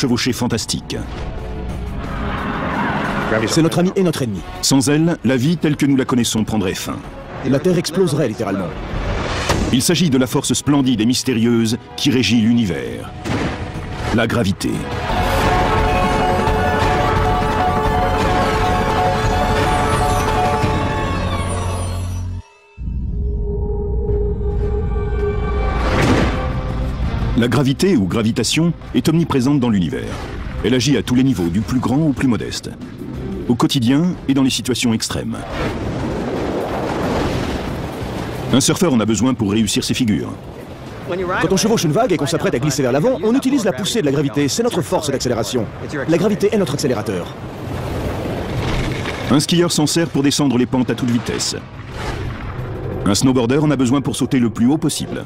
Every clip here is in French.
chevauchée fantastique. C'est notre ami et notre ennemi. Sans elle, la vie telle que nous la connaissons prendrait fin. La Terre exploserait littéralement. Il s'agit de la force splendide et mystérieuse qui régit l'univers. La gravité. La gravité ou gravitation est omniprésente dans l'univers. Elle agit à tous les niveaux, du plus grand au plus modeste. Au quotidien et dans les situations extrêmes. Un surfeur en a besoin pour réussir ses figures. Quand on chevauche une vague et qu'on s'apprête à glisser vers l'avant, on utilise la poussée de la gravité. C'est notre force d'accélération. La gravité est notre accélérateur. Un skieur s'en sert pour descendre les pentes à toute vitesse. Un snowboarder en a besoin pour sauter le plus haut possible.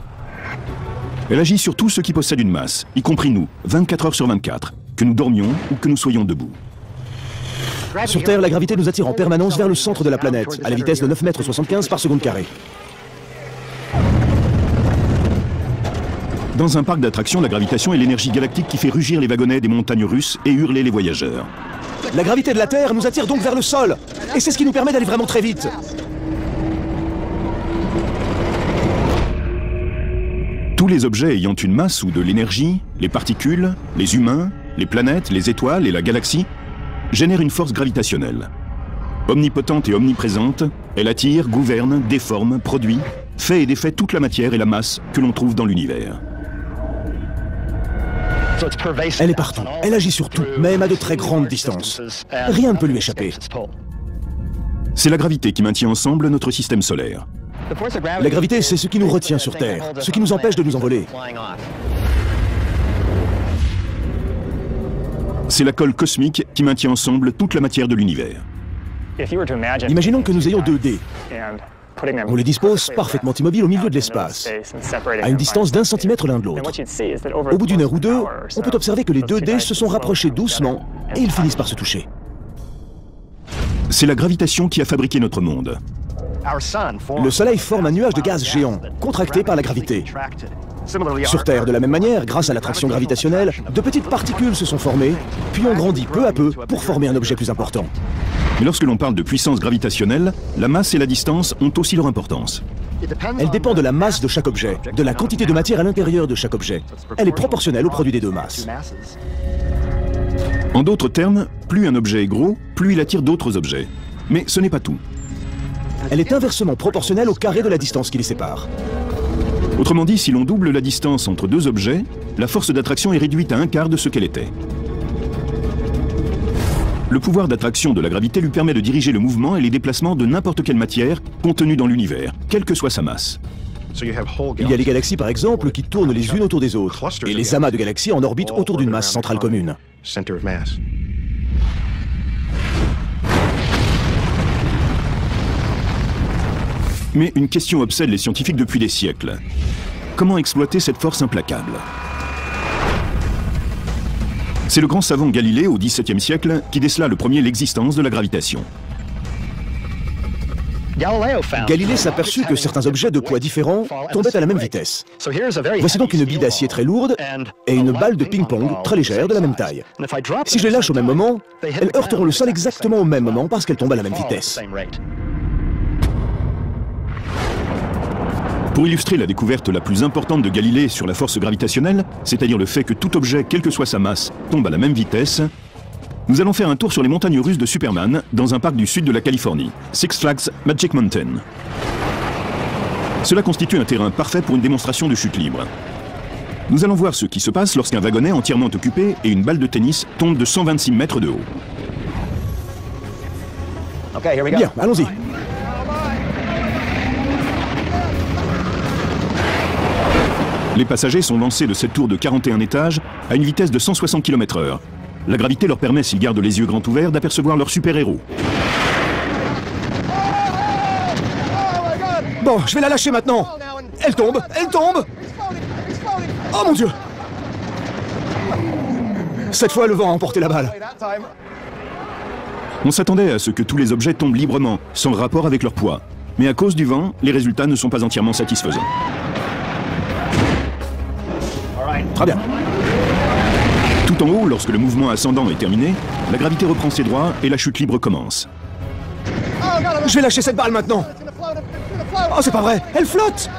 Elle agit sur tout ce qui possède une masse, y compris nous, 24 heures sur 24, que nous dormions ou que nous soyons debout. Sur Terre, la gravité nous attire en permanence vers le centre de la planète, à la vitesse de 9,75 mètres par seconde carrée. Dans un parc d'attractions, la gravitation est l'énergie galactique qui fait rugir les wagonnets des montagnes russes et hurler les voyageurs. La gravité de la Terre nous attire donc vers le sol, et c'est ce qui nous permet d'aller vraiment très vite. Tous les objets ayant une masse ou de l'énergie, les particules, les humains, les planètes, les étoiles et la galaxie, génèrent une force gravitationnelle. Omnipotente et omniprésente, elle attire, gouverne, déforme, produit, fait et défait toute la matière et la masse que l'on trouve dans l'univers. Elle est partout, elle agit sur tout, même à de très grandes distances. Rien ne peut lui échapper. C'est la gravité qui maintient ensemble notre système solaire. La gravité, c'est ce qui nous retient sur Terre, ce qui nous empêche de nous envoler. C'est la colle cosmique qui maintient ensemble toute la matière de l'univers. Imaginons que nous ayons 2 dés. On les dispose parfaitement immobiles au milieu de l'espace, à une distance d'1 centimètre l'un de l'autre. Au bout d'une heure ou deux, on peut observer que les 2 dés se sont rapprochés doucement et ils finissent par se toucher. C'est la gravitation qui a fabriqué notre monde. Le Soleil forme un nuage de gaz géant, contracté par la gravité. Sur Terre, de la même manière, grâce à l'attraction gravitationnelle, de petites particules se sont formées, puis ont grandi peu à peu pour former un objet plus important. Mais lorsque l'on parle de puissance gravitationnelle, la masse et la distance ont aussi leur importance. Elle dépend de la masse de chaque objet, de la quantité de matière à l'intérieur de chaque objet. Elle est proportionnelle au produit des 2 masses. En d'autres termes, plus un objet est gros, plus il attire d'autres objets. Mais ce n'est pas tout. Elle est inversement proportionnelle au carré de la distance qui les sépare. Autrement dit, si l'on double la distance entre 2 objets, la force d'attraction est réduite à 1/4 de ce qu'elle était. Le pouvoir d'attraction de la gravité lui permet de diriger le mouvement et les déplacements de n'importe quelle matière contenue dans l'univers, quelle que soit sa masse. Il y a les galaxies par exemple qui tournent les unes autour des autres, et les amas de galaxies en orbite autour d'une masse centrale commune. Mais une question obsède les scientifiques depuis des siècles. Comment exploiter cette force implacable? C'est le grand savant Galilée au XVIIe siècle qui décela le premier l'existence de la gravitation. Galilée s'aperçut que certains objets de poids différents tombaient à la même vitesse. Voici donc une bille d'acier très lourde et une balle de ping-pong très légère de la même taille. Si je les lâche au même moment, elles heurteront le sol exactement au même moment parce qu'elles tombent à la même vitesse. Pour illustrer la découverte la plus importante de Galilée sur la force gravitationnelle, c'est-à-dire le fait que tout objet, quelle que soit sa masse, tombe à la même vitesse, nous allons faire un tour sur les montagnes russes de Superman dans un parc du sud de la Californie, Six Flags Magic Mountain. Cela constitue un terrain parfait pour une démonstration de chute libre. Nous allons voir ce qui se passe lorsqu'un wagonnet entièrement occupé et une balle de tennis tombent de 126 mètres de haut. Bien, allons-y. Les passagers sont lancés de cette tour de 41 étages à une vitesse de 160 km/h. La gravité leur permet, s'ils gardent les yeux grands ouverts, d'apercevoir leur super-héros. Bon, je vais la lâcher maintenant. Elle tombe, elle tombe. Oh mon Dieu! Cette fois, le vent a emporté la balle. On s'attendait à ce que tous les objets tombent librement, sans rapport avec leur poids. Mais à cause du vent, les résultats ne sont pas entièrement satisfaisants. Très bien. Tout en haut, lorsque le mouvement ascendant est terminé, la gravité reprend ses droits et la chute libre commence. Je vais lâcher cette balle maintenant. Oh, c'est pas vrai, elle flotte!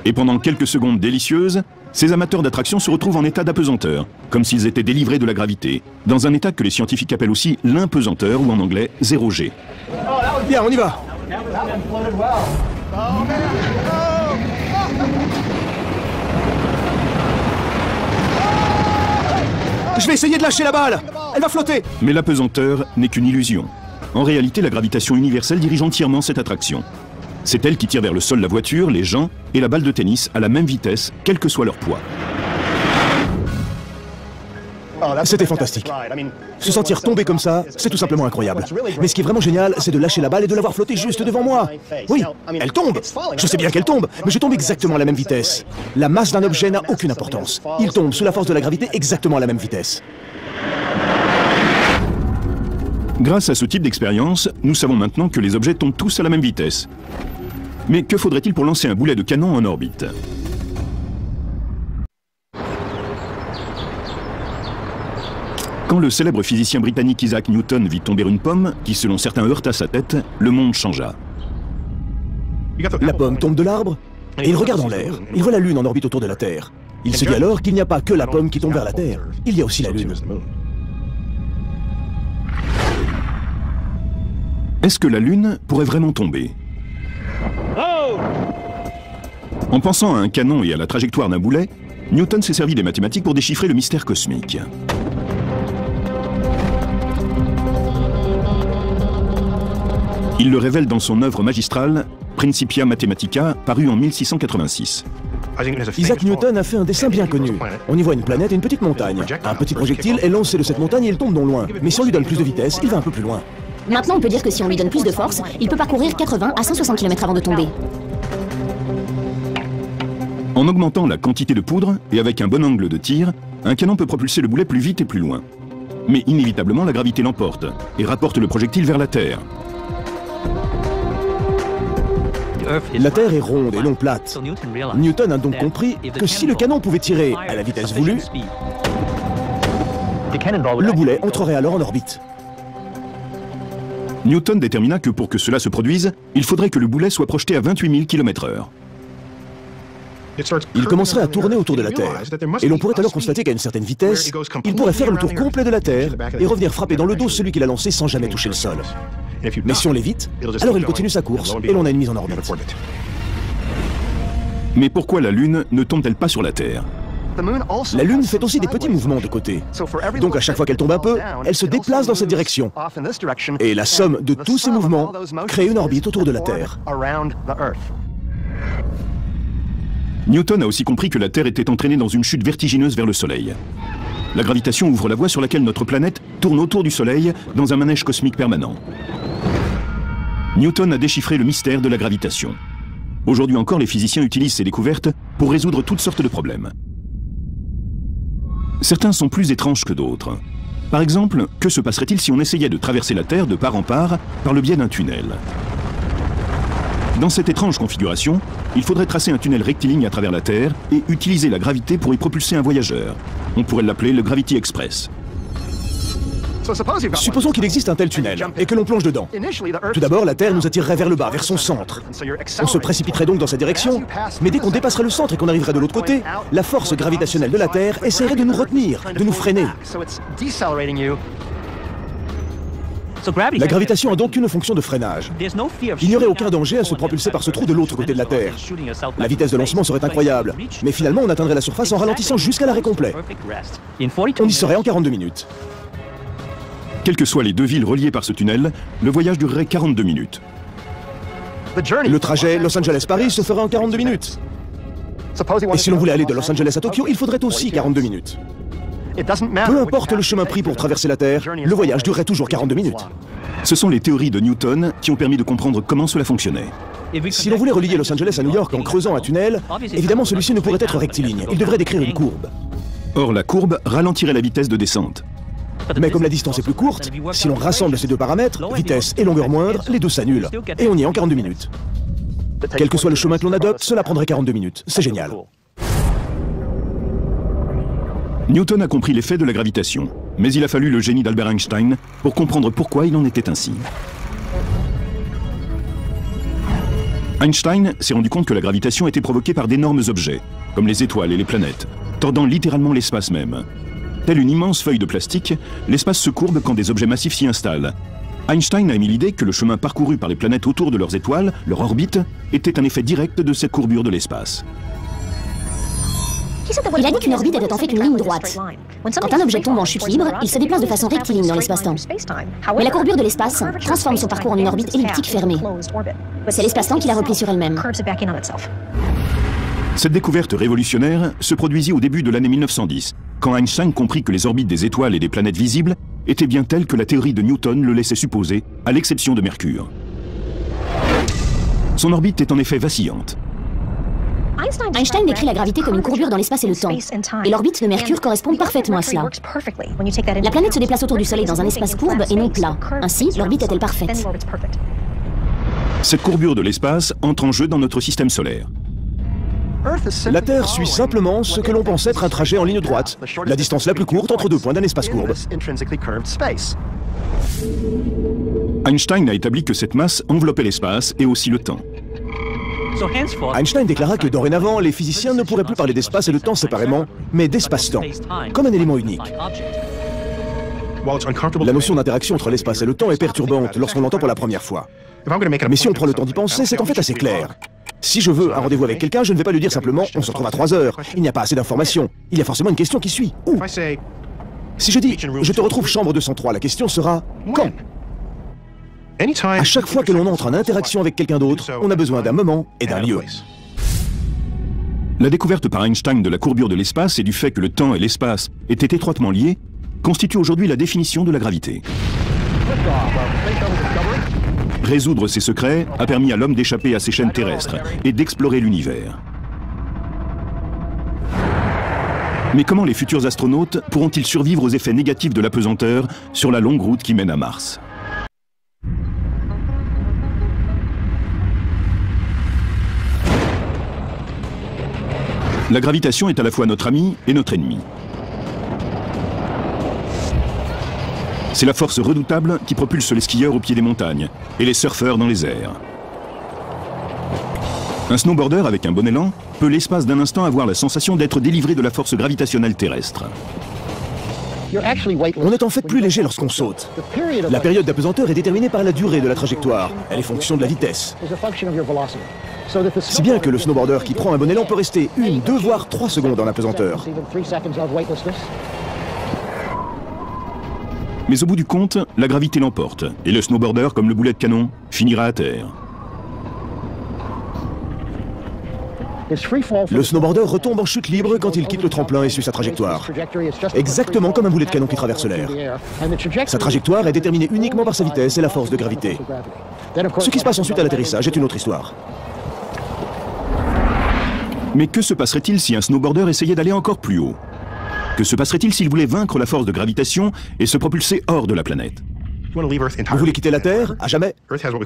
Et pendant quelques secondes délicieuses, ces amateurs d'attraction se retrouvent en état d'apesanteur, comme s'ils étaient délivrés de la gravité, dans un état que les scientifiques appellent aussi l'impesanteur, ou en anglais 0G. Bien, on y va. Je vais essayer de lâcher la balle. Elle va flotter. Mais l'apesanteur n'est qu'une illusion. En réalité, la gravitation universelle dirige entièrement cette attraction. C'est elle qui tire vers le sol la voiture, les gens et la balle de tennis à la même vitesse, quel que soit leur poids. C'était fantastique. Se sentir tomber comme ça, c'est tout simplement incroyable. Mais ce qui est vraiment génial, c'est de lâcher la balle et de la voir flotter juste devant moi. Oui, elle tombe. Je sais bien qu'elle tombe, mais je tombe exactement à la même vitesse. La masse d'un objet n'a aucune importance. Il tombe sous la force de la gravité exactement à la même vitesse. Grâce à ce type d'expérience, nous savons maintenant que les objets tombent tous à la même vitesse. Mais que faudrait-il pour lancer un boulet de canon en orbite ? Quand le célèbre physicien britannique Isaac Newton vit tomber une pomme, qui selon certains heurta sa tête, le monde changea. La pomme tombe de l'arbre et il regarde en l'air. Il voit la Lune en orbite autour de la Terre. Il se dit alors qu'il n'y a pas que la pomme qui tombe vers la Terre. Il y a aussi la Lune. Est-ce que la Lune pourrait vraiment tomber ? En pensant à un canon et à la trajectoire d'un boulet, Newton s'est servi des mathématiques pour déchiffrer le mystère cosmique. Il le révèle dans son œuvre magistrale, Principia Mathematica, parue en 1686. Isaac Newton a fait un dessin bien connu. On y voit une planète et une petite montagne. Un petit projectile est lancé de cette montagne et il tombe non loin. Mais si on lui donne plus de vitesse, il va un peu plus loin. Maintenant, on peut dire que si on lui donne plus de force, il peut parcourir 80 à 160 km avant de tomber. En augmentant la quantité de poudre et avec un bon angle de tir, un canon peut propulser le boulet plus vite et plus loin. Mais inévitablement, la gravité l'emporte et rapporte le projectile vers la Terre. La Terre est ronde et non plate. Newton a donc compris que si le canon pouvait tirer à la vitesse voulue, le boulet entrerait alors en orbite. Newton détermina que pour que cela se produise, il faudrait que le boulet soit projeté à 28 000 km/h. Il commencerait à tourner autour de la Terre. Et l'on pourrait alors constater qu'à une certaine vitesse, il pourrait faire le tour complet de la Terre et revenir frapper dans le dos celui qui l'a lancé sans jamais toucher le sol. Mais si on l'évite, alors il continue sa course et l'on a une mise en orbite. Mais pourquoi la Lune ne tombe-t-elle pas sur la Terre ? La Lune fait aussi des petits mouvements de côté. Donc à chaque fois qu'elle tombe un peu, elle se déplace dans cette direction. Et la somme de tous ces mouvements crée une orbite autour de la Terre. Newton a aussi compris que la Terre était entraînée dans une chute vertigineuse vers le Soleil. La gravitation ouvre la voie sur laquelle notre planète tourne autour du Soleil dans un manège cosmique permanent. Newton a déchiffré le mystère de la gravitation. Aujourd'hui encore, les physiciens utilisent ces découvertes pour résoudre toutes sortes de problèmes. Certains sont plus étranges que d'autres. Par exemple, que se passerait-il si on essayait de traverser la Terre de part en part par le biais d'un tunnel ? Dans cette étrange configuration, il faudrait tracer un tunnel rectiligne à travers la Terre et utiliser la gravité pour y propulser un voyageur. On pourrait l'appeler le Gravity Express. Supposons qu'il existe un tel tunnel et que l'on plonge dedans. Tout d'abord, la Terre nous attirerait vers le bas, vers son centre. On se précipiterait donc dans cette direction, mais dès qu'on dépasserait le centre et qu'on arriverait de l'autre côté, la force gravitationnelle de la Terre essaierait de nous retenir, de nous freiner. La gravitation a donc une fonction de freinage. Il n'y aurait aucun danger à se propulser par ce trou de l'autre côté de la Terre. La vitesse de lancement serait incroyable, mais finalement on atteindrait la surface en ralentissant jusqu'à l'arrêt complet. On y serait en 42 minutes. Quelles que soient les deux villes reliées par ce tunnel, le voyage durerait 42 minutes. Le trajet Los Angeles-Paris se ferait en 42 minutes. Et si l'on voulait aller de Los Angeles à Tokyo, il faudrait aussi 42 minutes. Peu importe le chemin pris pour traverser la Terre, le voyage durerait toujours 42 minutes. Ce sont les théories de Newton qui ont permis de comprendre comment cela fonctionnait. Si l'on voulait relier Los Angeles à New York en creusant un tunnel, évidemment celui-ci ne pourrait être rectiligne, il devrait décrire une courbe. Or, la courbe ralentirait la vitesse de descente. Mais comme la distance est plus courte, si l'on rassemble ces deux paramètres, vitesse et longueur moindre, les deux s'annulent. Et on y est en 42 minutes. Quel que soit le chemin que l'on adopte, cela prendrait 42 minutes. C'est génial. Newton a compris l'effet de la gravitation, mais il a fallu le génie d'Albert Einstein pour comprendre pourquoi il en était ainsi. Einstein s'est rendu compte que la gravitation était provoquée par d'énormes objets, comme les étoiles et les planètes, tordant littéralement l'espace même. Telle une immense feuille de plastique, l'espace se courbe quand des objets massifs s'y installent. Einstein a émis l'idée que le chemin parcouru par les planètes autour de leurs étoiles, leur orbite, était un effet direct de cette courbure de l'espace. Il a dit qu'une orbite était en fait une ligne droite. Quand un objet tombe en chute libre, il se déplace de façon rectiligne dans l'espace-temps. Mais la courbure de l'espace transforme son parcours en une orbite elliptique fermée. C'est l'espace-temps qui la replie sur elle-même. Cette découverte révolutionnaire se produisit au début de l'année 1910, quand Einstein comprit que les orbites des étoiles et des planètes visibles étaient bien telles que la théorie de Newton le laissait supposer, à l'exception de Mercure. Son orbite est en effet vacillante. Einstein décrit la gravité comme une courbure dans l'espace et le temps. Et l'orbite de Mercure correspond parfaitement à cela. La planète se déplace autour du Soleil dans un espace courbe et non plat. Ainsi, l'orbite est-elle parfaite? Cette courbure de l'espace entre en jeu dans notre système solaire. La Terre suit simplement ce que l'on pense être un trajet en ligne droite, la distance la plus courte entre deux points d'un espace courbe. Einstein a établi que cette masse enveloppait l'espace et aussi le temps. Einstein déclara que dorénavant, les physiciens ne pourraient plus parler d'espace et de temps séparément, mais d'espace-temps, comme un élément unique. La notion d'interaction entre l'espace et le temps est perturbante lorsqu'on l'entend pour la première fois. Mais si on prend le temps d'y penser, c'est en fait assez clair. Si je veux un rendez-vous avec quelqu'un, je ne vais pas lui dire simplement « on se retrouve à 3 heures ». Il n'y a pas assez d'informations. Il y a forcément une question qui suit. Où? Si je dis « je te retrouve chambre 203 », la question sera « quand ?» À chaque fois que l'on entre en interaction avec quelqu'un d'autre, on a besoin d'un moment et d'un lieu. La découverte par Einstein de la courbure de l'espace et du fait que le temps et l'espace étaient étroitement liés constitue aujourd'hui la définition de la gravité. Résoudre ces secrets a permis à l'homme d'échapper à ses chaînes terrestres et d'explorer l'univers. Mais comment les futurs astronautes pourront-ils survivre aux effets négatifs de l'apesanteur sur la longue route qui mène à Mars ? La gravitation est à la fois notre ami et notre ennemi. C'est la force redoutable qui propulse les skieurs au pied des montagnes et les surfeurs dans les airs. Un snowboarder avec un bon élan peut l'espace d'un instant avoir la sensation d'être délivré de la force gravitationnelle terrestre. On est en fait plus léger lorsqu'on saute. La période d'apesanteur est déterminée par la durée de la trajectoire. Elle est fonction de la vitesse. Si bien que le snowboarder qui prend un bon élan peut rester 1, 2, voire 3 secondes en apesanteur. Mais au bout du compte, la gravité l'emporte, et le snowboarder, comme le boulet de canon, finira à terre. Le snowboarder retombe en chute libre quand il quitte le tremplin et suit sa trajectoire. Exactement comme un boulet de canon qui traverse l'air. Sa trajectoire est déterminée uniquement par sa vitesse et la force de gravité. Ce qui se passe ensuite à l'atterrissage est une autre histoire. Mais que se passerait-il si un snowboarder essayait d'aller encore plus haut? Que se passerait-il s'il voulait vaincre la force de gravitation et se propulser hors de la planète? Vous voulez quitter la Terre? À jamais?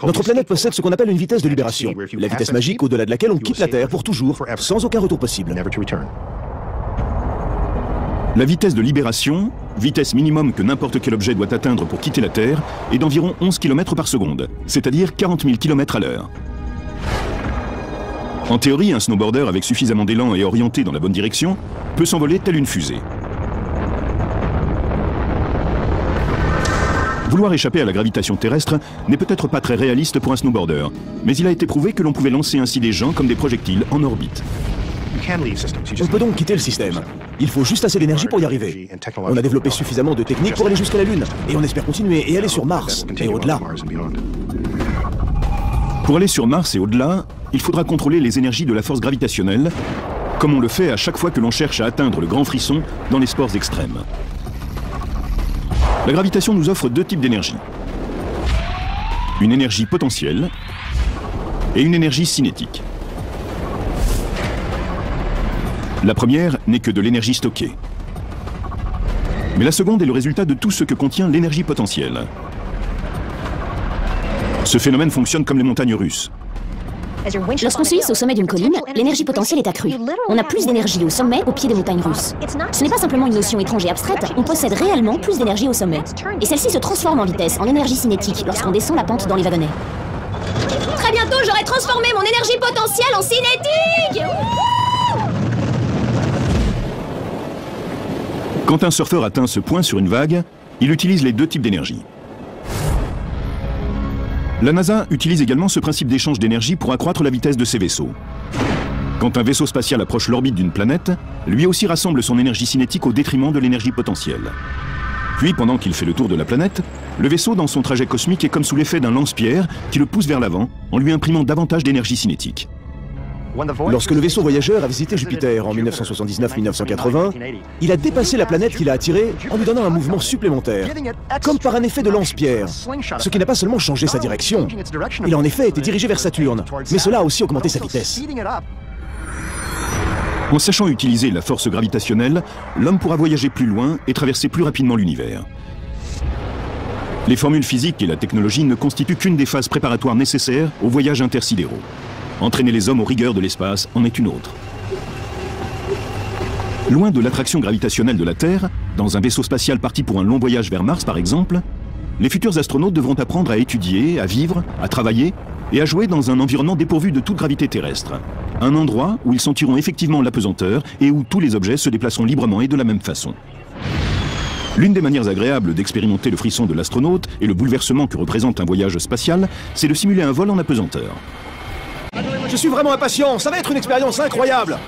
Notre planète possède ce qu'on appelle une vitesse de libération. La vitesse magique au-delà de laquelle on quitte la Terre pour toujours, sans aucun retour possible. La vitesse de libération, vitesse minimum que n'importe quel objet doit atteindre pour quitter la Terre, est d'environ 11 km par seconde, c'est-à-dire 40 000 km à l'heure. En théorie, un snowboarder avec suffisamment d'élan et orienté dans la bonne direction peut s'envoler telle une fusée. Vouloir échapper à la gravitation terrestre n'est peut-être pas très réaliste pour un snowboarder, mais il a été prouvé que l'on pouvait lancer ainsi des gens comme des projectiles en orbite. On peut donc quitter le système. Il faut juste assez d'énergie pour y arriver. On a développé suffisamment de techniques pour aller jusqu'à la Lune, et on espère continuer et aller sur Mars, et au-delà. Pour aller sur Mars et au-delà, il faudra contrôler les énergies de la force gravitationnelle, comme on le fait à chaque fois que l'on cherche à atteindre le grand frisson dans les sports extrêmes. La gravitation nous offre 2 types d'énergie. Une énergie potentielle et une énergie cinétique. La première n'est que de l'énergie stockée. Mais la seconde est le résultat de tout ce que contient l'énergie potentielle. Ce phénomène fonctionne comme les montagnes russes. Lorsqu'on se hisse au sommet d'une colline, l'énergie potentielle est accrue. On a plus d'énergie au sommet, au pied des montagnes russes. Ce n'est pas simplement une notion étrange et abstraite, on possède réellement plus d'énergie au sommet. Et celle-ci se transforme en vitesse, en énergie cinétique, lorsqu'on descend la pente dans les wagonnets. Très bientôt, j'aurai transformé mon énergie potentielle en cinétique! Quand un surfeur atteint ce point sur une vague, il utilise les deux types d'énergie. La NASA utilise également ce principe d'échange d'énergie pour accroître la vitesse de ses vaisseaux. Quand un vaisseau spatial approche l'orbite d'une planète, lui aussi rassemble son énergie cinétique au détriment de l'énergie potentielle. Puis, pendant qu'il fait le tour de la planète, le vaisseau, dans son trajet cosmique, est comme sous l'effet d'un lance-pierre qui le pousse vers l'avant en lui imprimant davantage d'énergie cinétique. Lorsque le vaisseau voyageur a visité Jupiter en 1979-1980, il a dépassé la planète qu'il a attirée en lui donnant un mouvement supplémentaire, comme par un effet de lance-pierre, ce qui n'a pas seulement changé sa direction. Il a en effet été dirigé vers Saturne, mais cela a aussi augmenté sa vitesse. En sachant utiliser la force gravitationnelle, l'homme pourra voyager plus loin et traverser plus rapidement l'univers. Les formules physiques et la technologie ne constituent qu'une des phases préparatoires nécessaires aux voyages intersidéraux. Entraîner les hommes aux rigueurs de l'espace en est une autre. Loin de l'attraction gravitationnelle de la Terre, dans un vaisseau spatial parti pour un long voyage vers Mars par exemple, les futurs astronautes devront apprendre à étudier, à vivre, à travailler et à jouer dans un environnement dépourvu de toute gravité terrestre. Un endroit où ils sentiront effectivement l'apesanteur et où tous les objets se déplaceront librement et de la même façon. L'une des manières agréables d'expérimenter le frisson de l'astronaute et le bouleversement que représente un voyage spatial, c'est de simuler un vol en apesanteur. Je suis vraiment impatient, ça va être une expérience incroyable!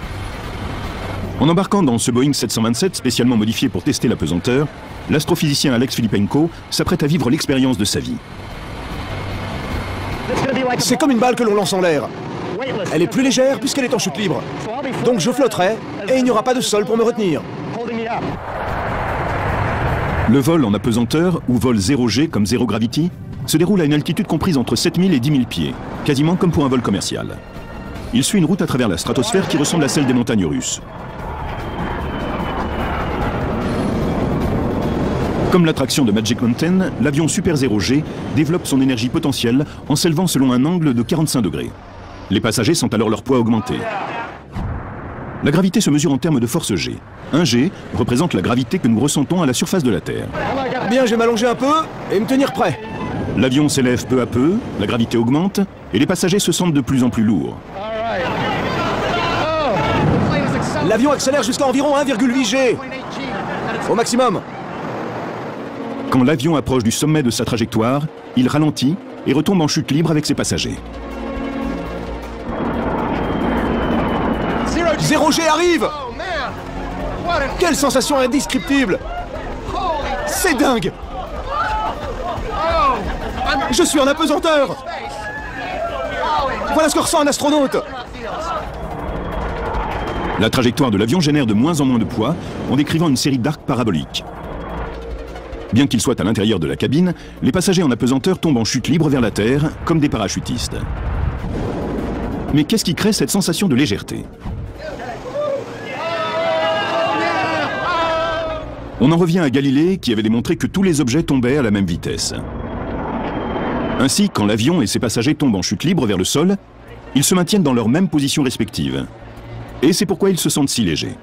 En embarquant dans ce Boeing 727 spécialement modifié pour tester l'apesanteur, l'astrophysicien Alex Filipenko s'apprête à vivre l'expérience de sa vie. C'est comme une balle que l'on lance en l'air. Elle est plus légère puisqu'elle est en chute libre. Donc je flotterai et il n'y aura pas de sol pour me retenir. Le vol en apesanteur, ou vol 0G comme Zero Gravity, se déroule à une altitude comprise entre 7000 et 10 000 pieds, quasiment comme pour un vol commercial. Il suit une route à travers la stratosphère qui ressemble à celle des montagnes russes. Comme l'attraction de Magic Mountain, l'avion Super 0G développe son énergie potentielle en s'élevant selon un angle de 45 degrés. Les passagers sentent alors leur poids augmenter. La gravité se mesure en termes de force G. Un G représente la gravité que nous ressentons à la surface de la Terre. Bien, je vais m'allonger un peu et me tenir prêt. L'avion s'élève peu à peu, la gravité augmente et les passagers se sentent de plus en plus lourds. L'avion accélère jusqu'à environ 1,8 G. Au maximum. Quand l'avion approche du sommet de sa trajectoire, il ralentit et retombe en chute libre avec ses passagers. 0G arrive! Quelle sensation indescriptible! C'est dingue! Je suis en apesanteur! Voilà ce que ressent un astronaute! La trajectoire de l'avion génère de moins en moins de poids en décrivant une série d'arcs paraboliques. Bien qu'ils soient à l'intérieur de la cabine, les passagers en apesanteur tombent en chute libre vers la Terre, comme des parachutistes. Mais qu'est-ce qui crée cette sensation de légèreté? On en revient à Galilée qui avait démontré que tous les objets tombaient à la même vitesse. Ainsi, quand l'avion et ses passagers tombent en chute libre vers le sol, ils se maintiennent dans leur même position respective. Et c'est pourquoi ils se sentent si légers.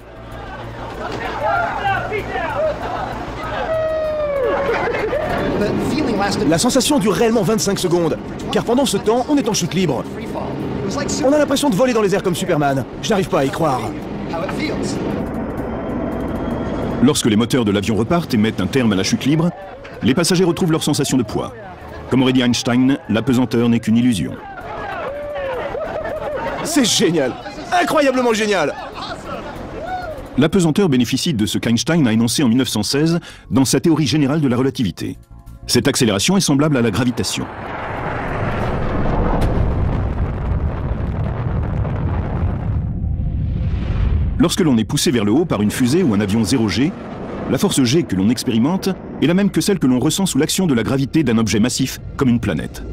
La sensation dure réellement 25 secondes, car pendant ce temps, on est en chute libre. On a l'impression de voler dans les airs comme Superman. Je n'arrive pas à y croire. Lorsque les moteurs de l'avion repartent et mettent un terme à la chute libre, les passagers retrouvent leur sensation de poids. Comme aurait dit Einstein, l'apesanteur n'est qu'une illusion. C'est génial! Incroyablement génial! L'apesanteur bénéficie de ce qu'Einstein a énoncé en 1916 dans sa théorie générale de la relativité. Cette accélération est semblable à la gravitation. Lorsque l'on est poussé vers le haut par une fusée ou un avion 0G, la force G que l'on expérimente est la même que celle que l'on ressent sous l'action de la gravité d'un objet massif comme une planète.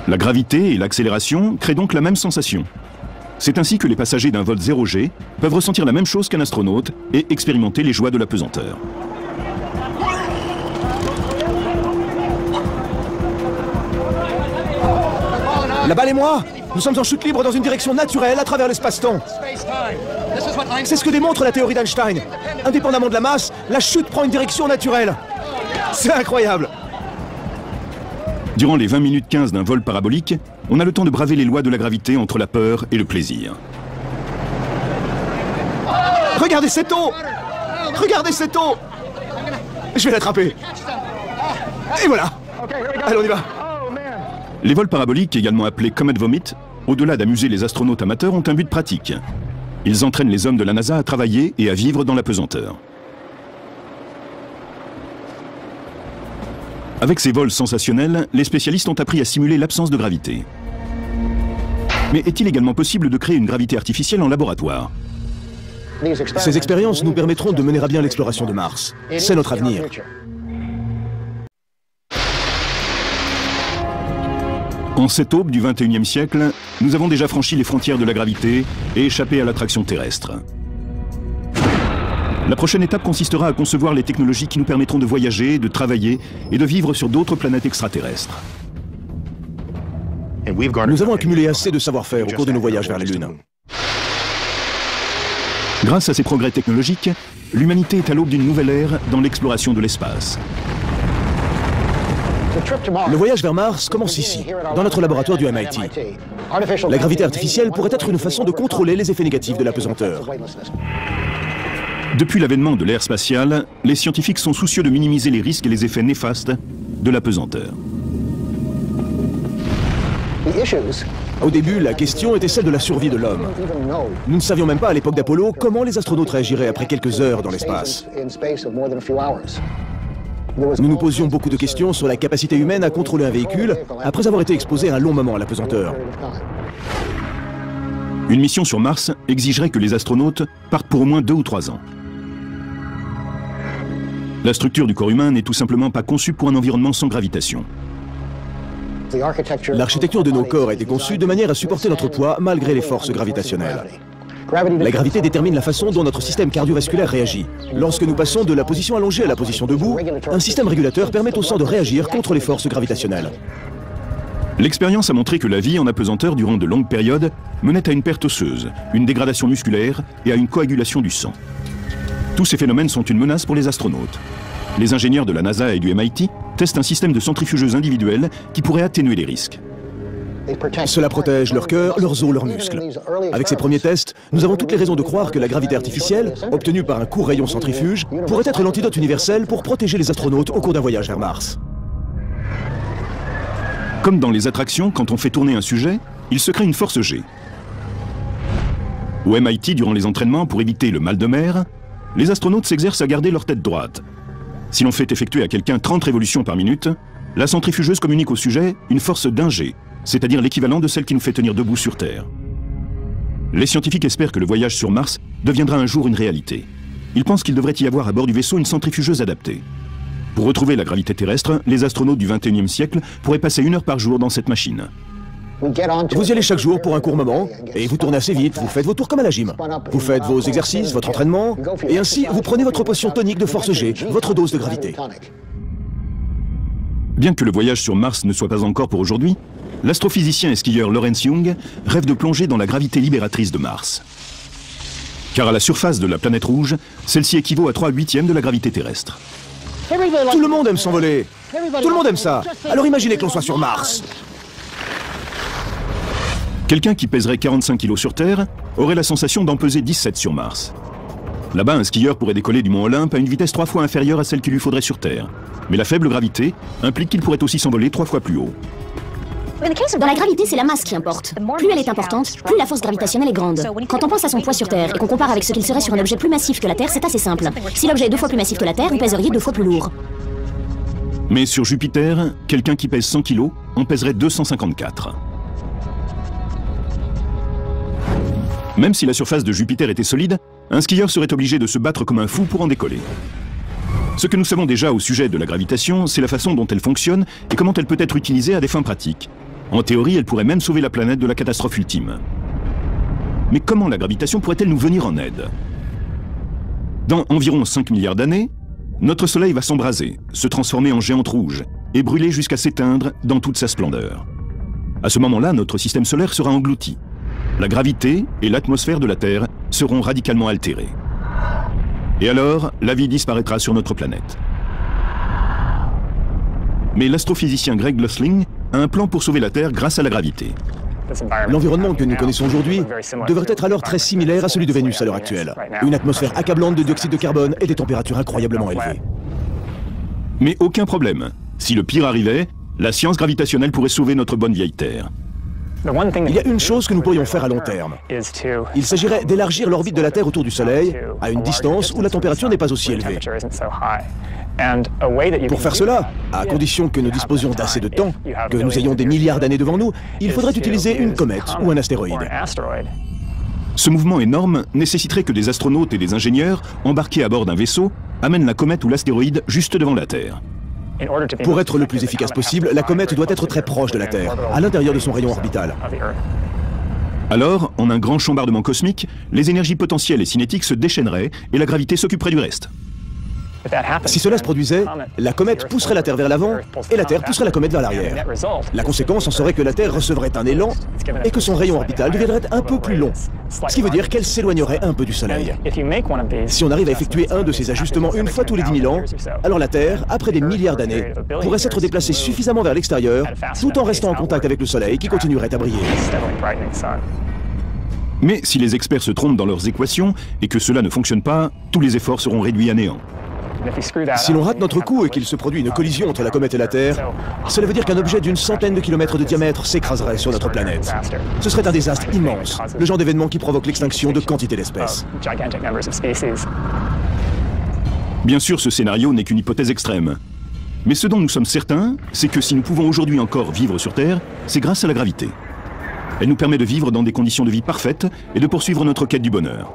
La gravité et l'accélération créent donc la même sensation. C'est ainsi que les passagers d'un vol 0G peuvent ressentir la même chose qu'un astronaute et expérimenter les joies de l'apesanteur. La balle et moi, nous sommes en chute libre dans une direction naturelle à travers l'espace-temps. C'est ce que démontre la théorie d'Einstein. Indépendamment de la masse, la chute prend une direction naturelle. C'est incroyable. Durant les 20 minutes 15 d'un vol parabolique, on a le temps de braver les lois de la gravité entre la peur et le plaisir. Regardez cette eau! Regardez cette eau! Je vais l'attraper. Et voilà. Allez, on y va. Les vols paraboliques, également appelés Comet Vomit, au-delà d'amuser les astronautes amateurs, ont un but pratique. Ils entraînent les hommes de la NASA à travailler et à vivre dans la pesanteur. Avec ces vols sensationnels, les spécialistes ont appris à simuler l'absence de gravité. Mais est-il également possible de créer une gravité artificielle en laboratoire? Ces expériences nous permettront de mener à bien l'exploration de Mars. C'est notre avenir. En cette aube du XXIe siècle, nous avons déjà franchi les frontières de la gravité et échappé à l'attraction terrestre. La prochaine étape consistera à concevoir les technologies qui nous permettront de voyager, de travailler et de vivre sur d'autres planètes extraterrestres. Nous avons accumulé assez de savoir-faire au cours de nos voyages vers la Lune. Grâce à ces progrès technologiques, l'humanité est à l'aube d'une nouvelle ère dans l'exploration de l'espace. Le voyage vers Mars commence ici, dans notre laboratoire du MIT. La gravité artificielle pourrait être une façon de contrôler les effets négatifs de la pesanteur. Depuis l'avènement de l'ère spatiale, les scientifiques sont soucieux de minimiser les risques et les effets néfastes de la pesanteur. Au début, la question était celle de la survie de l'homme. Nous ne savions même pas à l'époque d'Apollo comment les astronautes réagiraient après quelques heures dans l'espace. Nous nous posions beaucoup de questions sur la capacité humaine à contrôler un véhicule après avoir été exposé un long moment à la pesanteur. Une mission sur Mars exigerait que les astronautes partent pour au moins 2 ou 3 ans. La structure du corps humain n'est tout simplement pas conçue pour un environnement sans gravitation. L'architecture de nos corps a été conçue de manière à supporter notre poids malgré les forces gravitationnelles. La gravité détermine la façon dont notre système cardiovasculaire réagit. Lorsque nous passons de la position allongée à la position debout, un système régulateur permet au sang de réagir contre les forces gravitationnelles. L'expérience a montré que la vie en apesanteur durant de longues périodes menait à une perte osseuse, une dégradation musculaire et à une coagulation du sang. Tous ces phénomènes sont une menace pour les astronautes. Les ingénieurs de la NASA et du MIT testent un système de centrifugeuses individuelles qui pourrait atténuer les risques. Cela protège leur cœur, leurs os, leurs muscles. Avec ces premiers tests, nous avons toutes les raisons de croire que la gravité artificielle, obtenue par un court rayon centrifuge, pourrait être l'antidote universel pour protéger les astronautes au cours d'un voyage vers Mars. Comme dans les attractions, quand on fait tourner un sujet, il se crée une force G. Au MIT, durant les entraînements, pour éviter le mal de mer, les astronautes s'exercent à garder leur tête droite. Si l'on fait effectuer à quelqu'un 30 révolutions par minute, la centrifugeuse communique au sujet une force d'un G, c'est-à-dire l'équivalent de celle qui nous fait tenir debout sur Terre. Les scientifiques espèrent que le voyage sur Mars deviendra un jour une réalité. Ils pensent qu'il devrait y avoir à bord du vaisseau une centrifugeuse adaptée. Pour retrouver la gravité terrestre, les astronautes du XXIe siècle pourraient passer 1 heure par jour dans cette machine. Vous y allez chaque jour pour un court moment, et vous tournez assez vite, vous faites vos tours comme à la gym. Vous faites vos exercices, votre entraînement, et ainsi vous prenez votre potion tonique de force G, votre dose de gravité. Bien que le voyage sur Mars ne soit pas encore pour aujourd'hui, l'astrophysicien et skieur Lawrence Young rêve de plonger dans la gravité libératrice de Mars. Car à la surface de la planète rouge, celle-ci équivaut à 3/8 de la gravité terrestre. Tout le monde aime s'envoler. Tout le monde aime ça. Alors imaginez que l'on soit sur Mars. Quelqu'un qui pèserait 45 kg sur Terre aurait la sensation d'en peser 17 sur Mars. Là-bas, un skieur pourrait décoller du mont Olympe à une vitesse 3 fois inférieure à celle qu'il lui faudrait sur Terre. Mais la faible gravité implique qu'il pourrait aussi s'envoler 3 fois plus haut. Dans la gravité, c'est la masse qui importe. Plus elle est importante, plus la force gravitationnelle est grande. Quand on pense à son poids sur Terre et qu'on compare avec ce qu'il serait sur un objet plus massif que la Terre, c'est assez simple. Si l'objet est 2 fois plus massif que la Terre, vous pèseriez 2 fois plus lourd. Mais sur Jupiter, quelqu'un qui pèse 100 kg en pèserait 254. Même si la surface de Jupiter était solide, un skieur serait obligé de se battre comme un fou pour en décoller. Ce que nous savons déjà au sujet de la gravitation, c'est la façon dont elle fonctionne et comment elle peut être utilisée à des fins pratiques. En théorie, elle pourrait même sauver la planète de la catastrophe ultime. Mais comment la gravitation pourrait-elle nous venir en aide? Dans environ 5 milliards d'années, notre Soleil va s'embraser, se transformer en géante rouge et brûler jusqu'à s'éteindre dans toute sa splendeur. À ce moment-là, notre système solaire sera englouti. La gravité et l'atmosphère de la Terre seront radicalement altérées. Et alors, la vie disparaîtra sur notre planète. Mais l'astrophysicien Greg Luthling a un plan pour sauver la Terre grâce à la gravité. L'environnement que nous connaissons aujourd'hui devrait être alors très similaire à celui de Vénus à l'heure actuelle. Une atmosphère accablante de dioxyde de carbone et des températures incroyablement élevées. Mais aucun problème. Si le pire arrivait, la science gravitationnelle pourrait sauver notre bonne vieille Terre. Il y a une chose que nous pourrions faire à long terme. Il s'agirait d'élargir l'orbite de la Terre autour du Soleil à une distance où la température n'est pas aussi élevée. Pour faire cela, à condition que nous disposions d'assez de temps, que nous ayons des milliards d'années devant nous, il faudrait utiliser une comète ou un astéroïde. Ce mouvement énorme nécessiterait que des astronautes et des ingénieurs, embarqués à bord d'un vaisseau, amènent la comète ou l'astéroïde juste devant la Terre. Pour être le plus efficace possible, la comète doit être très proche de la Terre, à l'intérieur de son rayon orbital. Alors, en un grand chambardement cosmique, les énergies potentielles et cinétiques se déchaîneraient et la gravité s'occuperait du reste. Si cela se produisait, la comète pousserait la Terre vers l'avant et la Terre pousserait la comète vers l'arrière. La conséquence en serait que la Terre recevrait un élan et que son rayon orbital deviendrait un peu plus long, ce qui veut dire qu'elle s'éloignerait un peu du Soleil. Si on arrive à effectuer un de ces ajustements une fois tous les 10 000 ans, alors la Terre, après des milliards d'années, pourrait s'être déplacée suffisamment vers l'extérieur tout en restant en contact avec le Soleil qui continuerait à briller. Mais si les experts se trompent dans leurs équations et que cela ne fonctionne pas, tous les efforts seront réduits à néant. Si l'on rate notre coup et qu'il se produit une collision entre la comète et la Terre, cela veut dire qu'un objet d'une centaine de kilomètres de diamètre s'écraserait sur notre planète. Ce serait un désastre immense, le genre d'événement qui provoque l'extinction de quantité d'espèces. Bien sûr, ce scénario n'est qu'une hypothèse extrême. Mais ce dont nous sommes certains, c'est que si nous pouvons aujourd'hui encore vivre sur Terre, c'est grâce à la gravité. Elle nous permet de vivre dans des conditions de vie parfaites et de poursuivre notre quête du bonheur.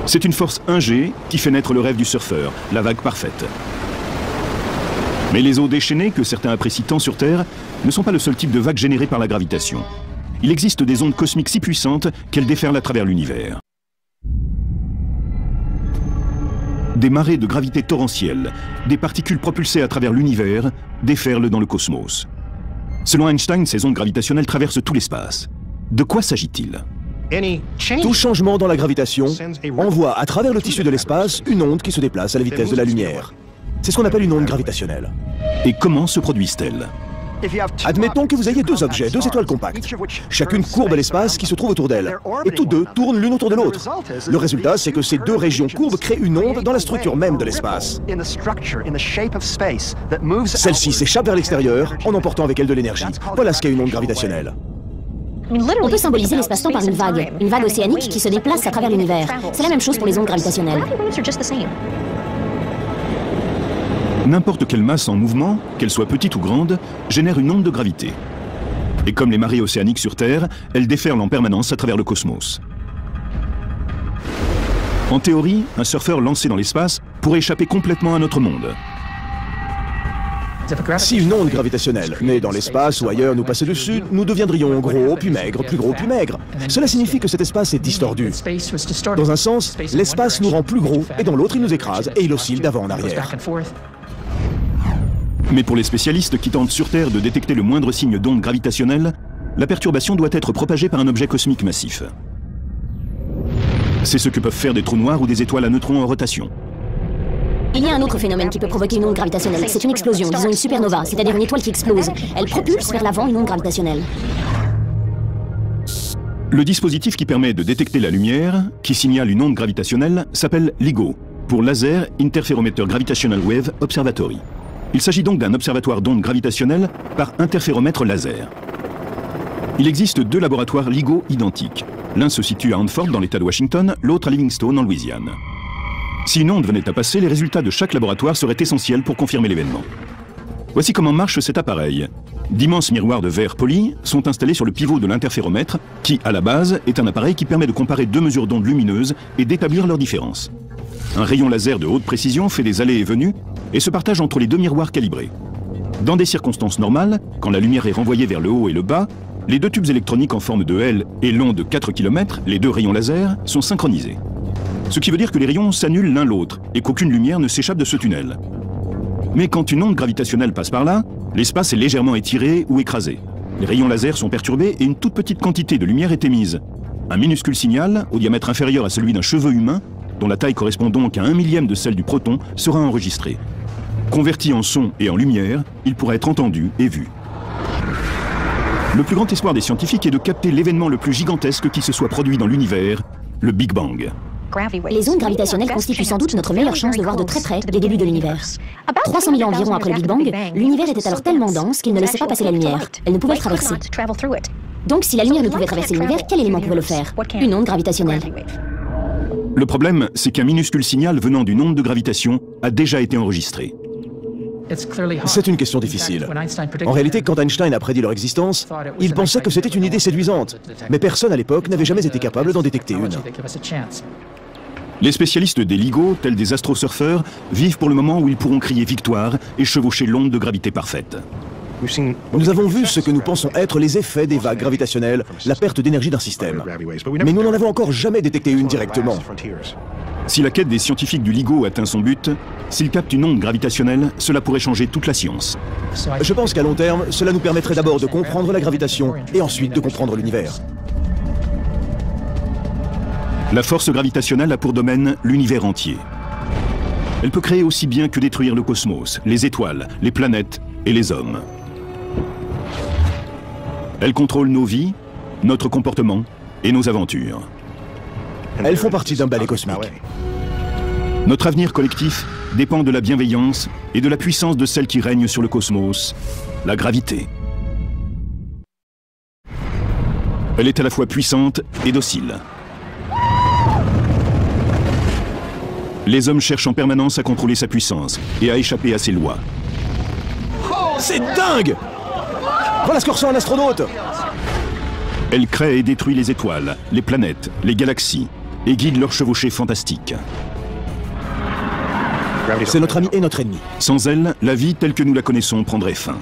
C'est une force 1G qui fait naître le rêve du surfeur, la vague parfaite. Mais les eaux déchaînées que certains apprécient tant sur Terre ne sont pas le seul type de vague générée par la gravitation. Il existe des ondes cosmiques si puissantes qu'elles déferlent à travers l'univers. Des marées de gravité torrentielle, des particules propulsées à travers l'univers, déferlent dans le cosmos. Selon Einstein, ces ondes gravitationnelles traversent tout l'espace. De quoi s'agit-il ? Tout changement dans la gravitation envoie à travers le tissu de l'espace une onde qui se déplace à la vitesse de la lumière. C'est ce qu'on appelle une onde gravitationnelle. Et comment se produisent-elles ? Admettons que vous ayez deux objets, deux étoiles compactes. Chacune courbe l'espace qui se trouve autour d'elle. Et tous deux tournent l'une autour de l'autre. Le résultat, c'est que ces deux régions courbes créent une onde dans la structure même de l'espace. Celle-ci s'échappe vers l'extérieur en emportant avec elle de l'énergie. Voilà ce qu'est une onde gravitationnelle. On peut symboliser l'espace-temps par une vague océanique qui se déplace à travers l'univers. C'est la même chose pour les ondes gravitationnelles. N'importe quelle masse en mouvement, qu'elle soit petite ou grande, génère une onde de gravité. Et comme les marées océaniques sur Terre, elles déferlent en permanence à travers le cosmos. En théorie, un surfeur lancé dans l'espace pourrait échapper complètement à notre monde. Si une onde gravitationnelle naît dans l'espace ou ailleurs nous passait dessus, nous deviendrions gros puis maigres, plus gros puis maigres. Cela signifie que cet espace est distordu. Dans un sens, l'espace nous rend plus gros et dans l'autre il nous écrase et il oscille d'avant en arrière. Mais pour les spécialistes qui tentent sur Terre de détecter le moindre signe d'onde gravitationnelle, la perturbation doit être propagée par un objet cosmique massif. C'est ce que peuvent faire des trous noirs ou des étoiles à neutrons en rotation. Il y a un autre phénomène qui peut provoquer une onde gravitationnelle. C'est une explosion, disons une supernova, c'est-à-dire une étoile qui explose. Elle propulse vers l'avant une onde gravitationnelle. Le dispositif qui permet de détecter la lumière, qui signale une onde gravitationnelle, s'appelle LIGO, pour Laser Interferometer Gravitational Wave Observatory. Il s'agit donc d'un observatoire d'ondes gravitationnelles par interféromètre laser. Il existe deux laboratoires LIGO identiques. L'un se situe à Hanford dans l'État de Washington, l'autre à Livingstone en Louisiane. Si une onde venait à passer, les résultats de chaque laboratoire seraient essentiels pour confirmer l'événement. Voici comment marche cet appareil. D'immenses miroirs de verre poli sont installés sur le pivot de l'interféromètre, qui, à la base, est un appareil qui permet de comparer deux mesures d'ondes lumineuses et d'établir leurs différences. Un rayon laser de haute précision fait des allées et venues et se partage entre les deux miroirs calibrés. Dans des circonstances normales, quand la lumière est renvoyée vers le haut et le bas, les deux tubes électroniques en forme de L et longs de 4 km, les deux rayons laser, sont synchronisés. Ce qui veut dire que les rayons s'annulent l'un l'autre et qu'aucune lumière ne s'échappe de ce tunnel. Mais quand une onde gravitationnelle passe par là, L'espace est légèrement étiré ou écrasé. Les rayons laser sont perturbés et une toute petite quantité de lumière est émise. Un minuscule signal, au diamètre inférieur à celui d'un cheveu humain, dont la taille correspond donc à 1/1000 de celle du proton, sera enregistré. Converti en son et en lumière, il pourra être entendu et vu. Le plus grand espoir des scientifiques est de capter l'événement le plus gigantesque qui se soit produit dans l'univers, le Big Bang. Les ondes gravitationnelles constituent sans doute notre meilleure chance de voir de très près les débuts de l'univers. 300 000 ans environ après le Big Bang, l'univers était alors tellement dense qu'il ne laissait pas passer la lumière. Elle ne pouvait le traverser. Donc si la lumière ne pouvait traverser l'univers, quel élément pouvait le faire? Une onde gravitationnelle. Le problème, c'est qu'un minuscule signal venant d'une onde de gravitation a déjà été enregistré. C'est une question difficile. En réalité, quand Einstein a prédit leur existence, il pensait que c'était une idée séduisante. Mais personne à l'époque n'avait jamais été capable d'en détecter une. Les spécialistes des LIGO, tels des astrosurfeurs, vivent pour le moment où ils pourront crier victoire et chevaucher l'onde de gravité parfaite. Nous avons vu ce que nous pensons être les effets des vagues gravitationnelles, la perte d'énergie d'un système. Mais nous n'en avons encore jamais détecté une directement. Si la quête des scientifiques du LIGO atteint son but, s'ils captent une onde gravitationnelle, cela pourrait changer toute la science. Je pense qu'à long terme, cela nous permettrait d'abord de comprendre la gravitation et ensuite de comprendre l'univers. La force gravitationnelle a pour domaine l'univers entier. Elle peut créer aussi bien que détruire le cosmos, les étoiles, les planètes et les hommes. Elle contrôle nos vies, notre comportement et nos aventures. Elles font partie d'un ballet cosmique. Notre avenir collectif dépend de la bienveillance et de la puissance de celle qui règne sur le cosmos, la gravité. Elle est à la fois puissante et docile. Les hommes cherchent en permanence à contrôler sa puissance et à échapper à ses lois. C'est dingue! Voilà ce que ressent un astronaute! Elle crée et détruit les étoiles, les planètes, les galaxies et guide leur chevauchée fantastique. C'est notre ami et notre ennemi. Sans elle, la vie telle que nous la connaissons prendrait fin.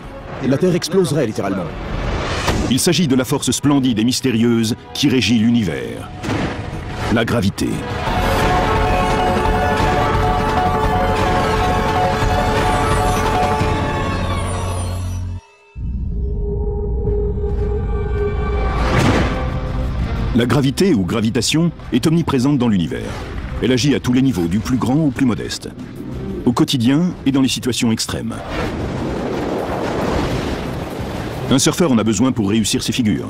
La Terre exploserait littéralement. Il s'agit de la force splendide et mystérieuse qui régit l'univers. La gravité. La gravité ou gravitation est omniprésente dans l'univers. Elle agit à tous les niveaux, du plus grand au plus modeste. Au quotidien et dans les situations extrêmes. Un surfeur en a besoin pour réussir ses figures.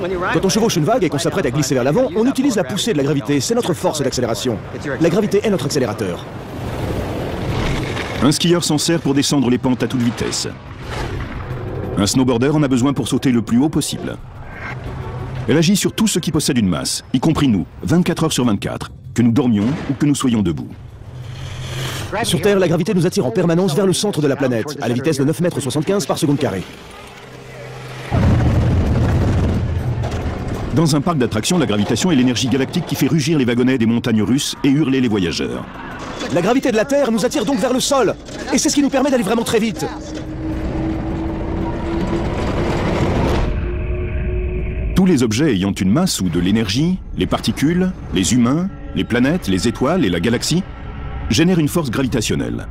Quand on chevauche une vague et qu'on s'apprête à glisser vers l'avant, on utilise la poussée de la gravité. C'est notre force d'accélération. La gravité est notre accélérateur. Un skieur s'en sert pour descendre les pentes à toute vitesse. Un snowboarder en a besoin pour sauter le plus haut possible. Elle agit sur tout ce qui possède une masse, y compris nous, 24 heures sur 24, que nous dormions ou que nous soyons debout. Sur Terre, la gravité nous attire en permanence vers le centre de la planète, à la vitesse de 9,75 mètres par seconde carrée. Dans un parc d'attractions, la gravitation est l'énergie galactique qui fait rugir les wagonnets des montagnes russes et hurler les voyageurs. La gravité de la Terre nous attire donc vers le sol, et c'est ce qui nous permet d'aller vraiment très vite. Tous les objets ayant une masse ou de l'énergie, les particules, les humains, les planètes, les étoiles et la galaxie, génèrent une force gravitationnelle.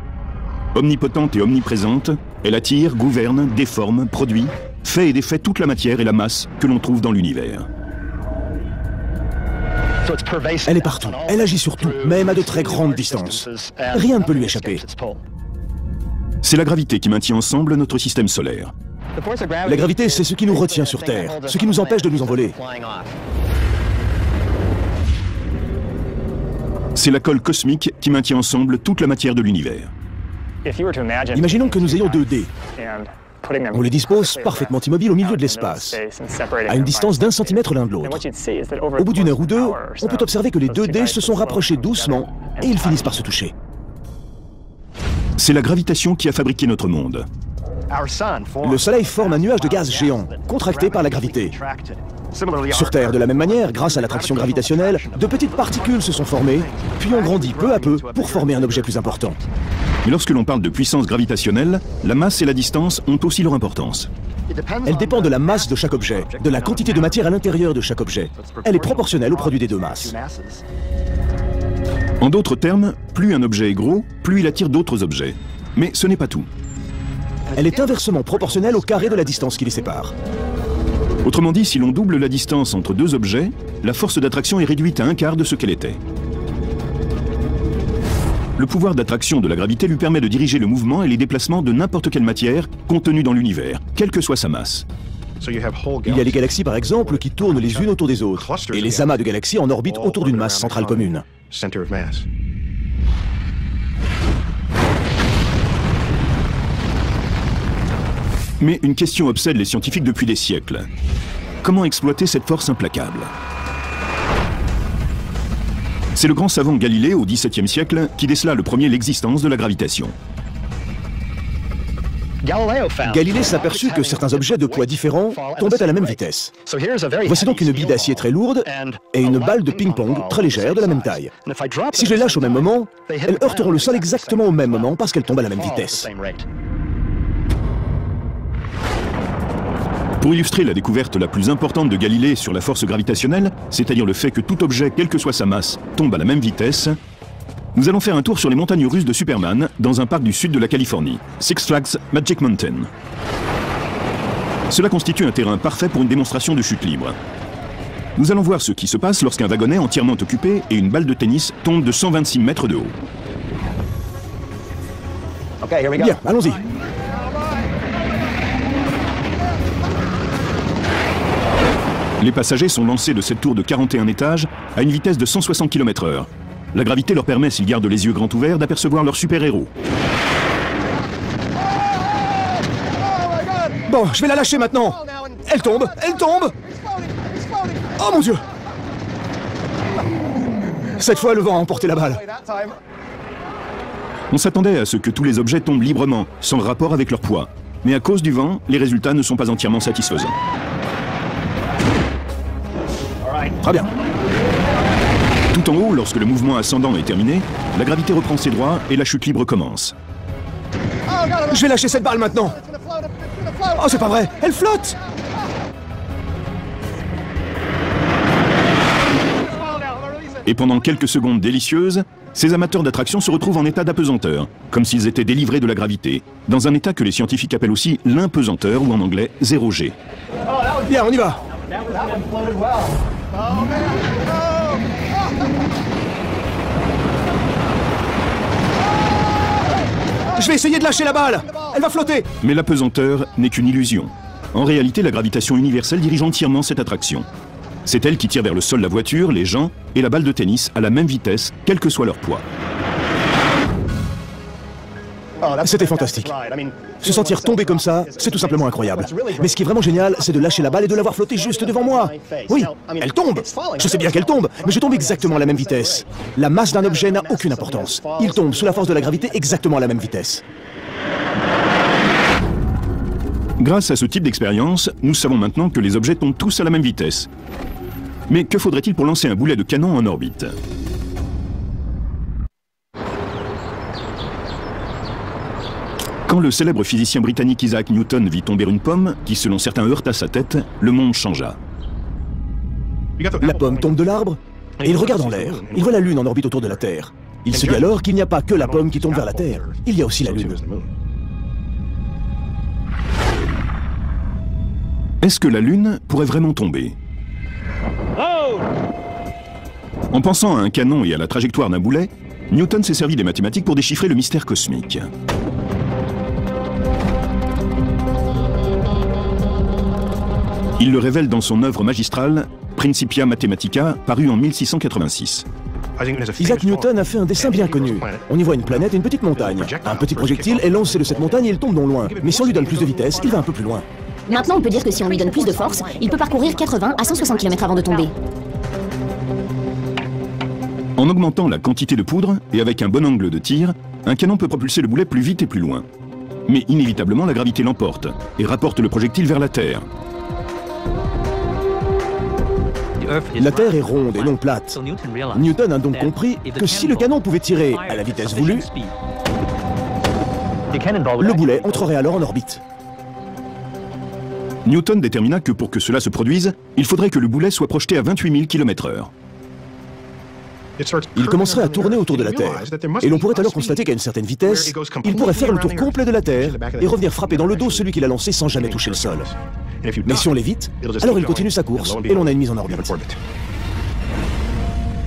Omnipotente et omniprésente, elle attire, gouverne, déforme, produit, fait et défait toute la matière et la masse que l'on trouve dans l'univers. Elle est partout, elle agit sur tout, même à de très grandes distances. Rien ne peut lui échapper. C'est la gravité qui maintient ensemble notre système solaire. La gravité, c'est ce qui nous retient sur Terre, ce qui nous empêche de nous envoler. C'est la colle cosmique qui maintient ensemble toute la matière de l'univers. Imaginons que nous ayons 2 dés. On les dispose parfaitement immobiles au milieu de l'espace, à une distance d'1 centimètre l'un de l'autre. Au bout d'1 heure ou 2, on peut observer que les 2 dés se sont rapprochés doucement et ils finissent par se toucher. C'est la gravitation qui a fabriqué notre monde. Le Soleil forme un nuage de gaz géant, contracté par la gravité. Sur Terre, de la même manière, grâce à l'attraction gravitationnelle, de petites particules se sont formées, puis ont grandi peu à peu pour former un objet plus important. Mais lorsque l'on parle de puissance gravitationnelle, la masse et la distance ont aussi leur importance. Elle dépend de la masse de chaque objet, de la quantité de matière à l'intérieur de chaque objet. Elle est proportionnelle au produit des 2 masses. En d'autres termes, plus un objet est gros, plus il attire d'autres objets. Mais ce n'est pas tout. Elle est inversement proportionnelle au carré de la distance qui les sépare. Autrement dit, si l'on double la distance entre deux objets, la force d'attraction est réduite à un quart de ce qu'elle était. Le pouvoir d'attraction de la gravité lui permet de diriger le mouvement et les déplacements de n'importe quelle matière contenue dans l'univers, quelle que soit sa masse. Il y a les galaxies par exemple qui tournent les unes autour des autres, et les amas de galaxies en orbite autour d'une masse centrale commune. Mais une question obsède les scientifiques depuis des siècles. Comment exploiter cette force implacable? C'est le grand savant Galilée, au XVIIe siècle, qui décela le premier l'existence de la gravitation. Galilée s'aperçut que certains objets de poids différents tombaient à la même vitesse. Voici donc une bille d'acier très lourde et une balle de ping-pong très légère de la même taille. Si je les lâche au même moment, elles heurteront le sol exactement au même moment parce qu'elles tombent à la même vitesse. Pour illustrer la découverte la plus importante de Galilée sur la force gravitationnelle, c'est-à-dire le fait que tout objet, quelle que soit sa masse, tombe à la même vitesse, nous allons faire un tour sur les montagnes russes de Superman dans un parc du sud de la Californie, Six Flags Magic Mountain. Cela constitue un terrain parfait pour une démonstration de chute libre. Nous allons voir ce qui se passe lorsqu'un wagonnet entièrement occupé et une balle de tennis tombe de 126 mètres de haut. Bien, allons-y. Les passagers sont lancés de cette tour de 41 étages à une vitesse de 160 km/h. La gravité leur permet, s'ils gardent les yeux grands ouverts, d'apercevoir leur super-héros. Bon, je vais la lâcher maintenant. Elle tombe, elle tombe. Oh mon Dieu! Cette fois, le vent a emporté la balle. On s'attendait à ce que tous les objets tombent librement, sans rapport avec leur poids. Mais à cause du vent, les résultats ne sont pas entièrement satisfaisants. Très bien. Tout en haut, lorsque le mouvement ascendant est terminé, la gravité reprend ses droits et la chute libre commence. Je vais lâcher cette balle maintenant. Oh, c'est pas vrai, elle flotte! Et pendant quelques secondes délicieuses, ces amateurs d'attraction se retrouvent en état d'apesanteur, comme s'ils étaient délivrés de la gravité, dans un état que les scientifiques appellent aussi l'impesanteur, ou en anglais 0G. Bien, on y va. Je vais essayer de lâcher la balle. Elle va flotter. Mais l'apesanteur n'est qu'une illusion. En réalité, la gravitation universelle dirige entièrement cette attraction. C'est elle qui tire vers le sol la voiture, les gens et la balle de tennis à la même vitesse, quel que soit leur poids. C'était fantastique. Se sentir tomber comme ça, c'est tout simplement incroyable. Mais ce qui est vraiment génial, c'est de lâcher la balle et de la voir flotter juste devant moi. Oui, elle tombe. Je sais bien qu'elle tombe, mais je tombe exactement à la même vitesse. La masse d'un objet n'a aucune importance. Il tombe sous la force de la gravité exactement à la même vitesse. Grâce à ce type d'expérience, nous savons maintenant que les objets tombent tous à la même vitesse. Mais que faudrait-il pour lancer un boulet de canon en orbite ? Quand le célèbre physicien britannique Isaac Newton vit tomber une pomme, qui selon certains heurta sa tête, le monde changea. La pomme tombe de l'arbre et il regarde en l'air. Il voit la Lune en orbite autour de la Terre. Il se dit alors qu'il n'y a pas que la pomme qui tombe vers la Terre. Il y a aussi la Lune. Est-ce que la Lune pourrait vraiment tomber ? En pensant à un canon et à la trajectoire d'un boulet, Newton s'est servi des mathématiques pour déchiffrer le mystère cosmique. Il le révèle dans son œuvre magistrale, Principia Mathematica, parue en 1686. Isaac Newton a fait un dessin bien connu. On y voit une planète et une petite montagne. Un petit projectile est lancé de cette montagne et il tombe non loin. Mais si on lui donne plus de vitesse, il va un peu plus loin. Maintenant, on peut dire que si on lui donne plus de force, il peut parcourir 80 à 160 km avant de tomber. En augmentant la quantité de poudre et avec un bon angle de tir, un canon peut propulser le boulet plus vite et plus loin. Mais inévitablement, la gravité l'emporte et rapporte le projectile vers la Terre. La Terre est ronde et non plate. Newton a donc compris que si le canon pouvait tirer à la vitesse voulue, le boulet entrerait alors en orbite. Newton détermina que pour que cela se produise, il faudrait que le boulet soit projeté à 28 000 km/h. Il commencerait à tourner autour de la Terre. Et l'on pourrait alors constater qu'à une certaine vitesse, il pourrait faire le tour complet de la Terre et revenir frapper dans le dos celui qui l'a lancé sans jamais toucher le sol. Mais si on l'évite, alors il continue sa course et l'on a une mise en orbite.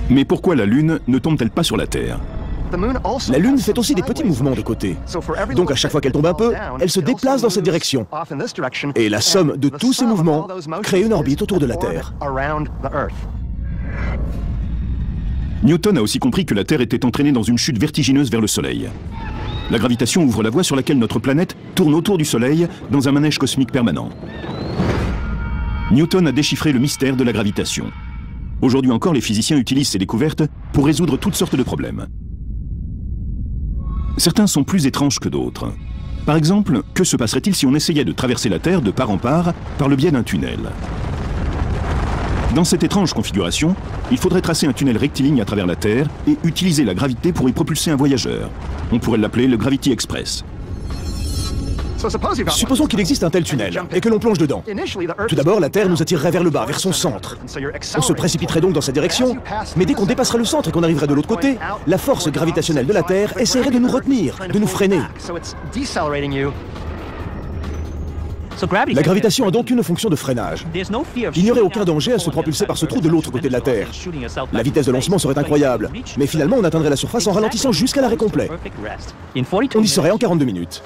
Mais pourquoi la Lune ne tombe-t-elle pas sur la Terre? La Lune fait aussi des petits mouvements de côté. Donc à chaque fois qu'elle tombe un peu, elle se déplace dans cette direction. Et la somme de tous ces mouvements crée une orbite autour de la Terre. Newton a aussi compris que la Terre était entraînée dans une chute vertigineuse vers le Soleil. La gravitation ouvre la voie sur laquelle notre planète tourne autour du Soleil dans un manège cosmique permanent. Newton a déchiffré le mystère de la gravitation. Aujourd'hui encore, les physiciens utilisent ces découvertes pour résoudre toutes sortes de problèmes. Certains sont plus étranges que d'autres. Par exemple, que se passerait-il si on essayait de traverser la Terre de part en part par le biais d'un tunnel? Dans cette étrange configuration, il faudrait tracer un tunnel rectiligne à travers la Terre et utiliser la gravité pour y propulser un voyageur. On pourrait l'appeler le Gravity Express. Supposons qu'il existe un tel tunnel et que l'on plonge dedans. Tout d'abord, la Terre nous attirerait vers le bas, vers son centre. On se précipiterait donc dans cette direction, mais dès qu'on dépasserait le centre et qu'on arriverait de l'autre côté, la force gravitationnelle de la Terre essaierait de nous retenir, de nous freiner. La gravitation a donc une fonction de freinage. Il n'y aurait aucun danger à se propulser par ce trou de l'autre côté de la Terre. La vitesse de lancement serait incroyable, mais finalement on atteindrait la surface en ralentissant jusqu'à l'arrêt complet. On y serait en 42 minutes.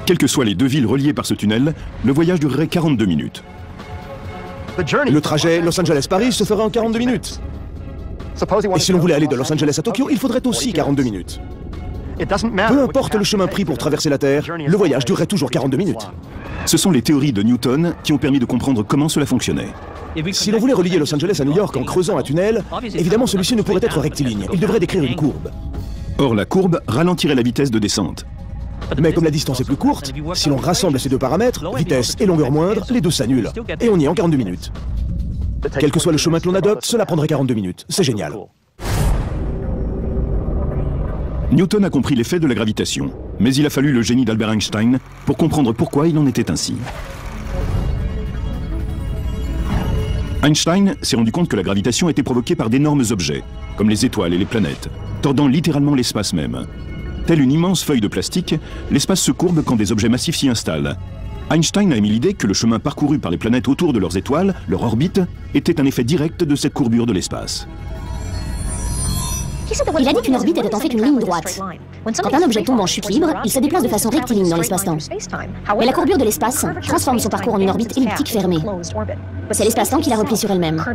Quelles que soient les deux villes reliées par ce tunnel, le voyage durerait 42 minutes. Le trajet Los Angeles-Paris se ferait en 42 minutes. Et si l'on voulait aller de Los Angeles à Tokyo, il faudrait aussi 42 minutes. Peu importe le chemin pris pour traverser la Terre, le voyage durerait toujours 42 minutes. Ce sont les théories de Newton qui ont permis de comprendre comment cela fonctionnait. Si l'on voulait relier Los Angeles à New York en creusant un tunnel, évidemment celui-ci ne pourrait être rectiligne, il devrait décrire une courbe. Or, la courbe ralentirait la vitesse de descente. Mais comme la distance est plus courte, si l'on rassemble ces deux paramètres, vitesse et longueur moindre, les deux s'annulent. Et on y est en 42 minutes. Quel que soit le chemin que l'on adopte, cela prendrait 42 minutes. C'est génial. Newton a compris l'effet de la gravitation, mais il a fallu le génie d'Albert Einstein pour comprendre pourquoi il en était ainsi. Einstein s'est rendu compte que la gravitation était provoquée par d'énormes objets, comme les étoiles et les planètes, tordant littéralement l'espace même. Telle une immense feuille de plastique, l'espace se courbe quand des objets massifs s'y installent. Einstein a émis l'idée que le chemin parcouru par les planètes autour de leurs étoiles, leur orbite, était un effet direct de cette courbure de l'espace. Il a dit qu'une orbite était en fait une ligne droite. Quand un objet tombe en chute libre, il se déplace de façon rectiligne dans l'espace-temps. Mais la courbure de l'espace transforme son parcours en une orbite elliptique fermée. C'est l'espace-temps qui la replie sur elle-même.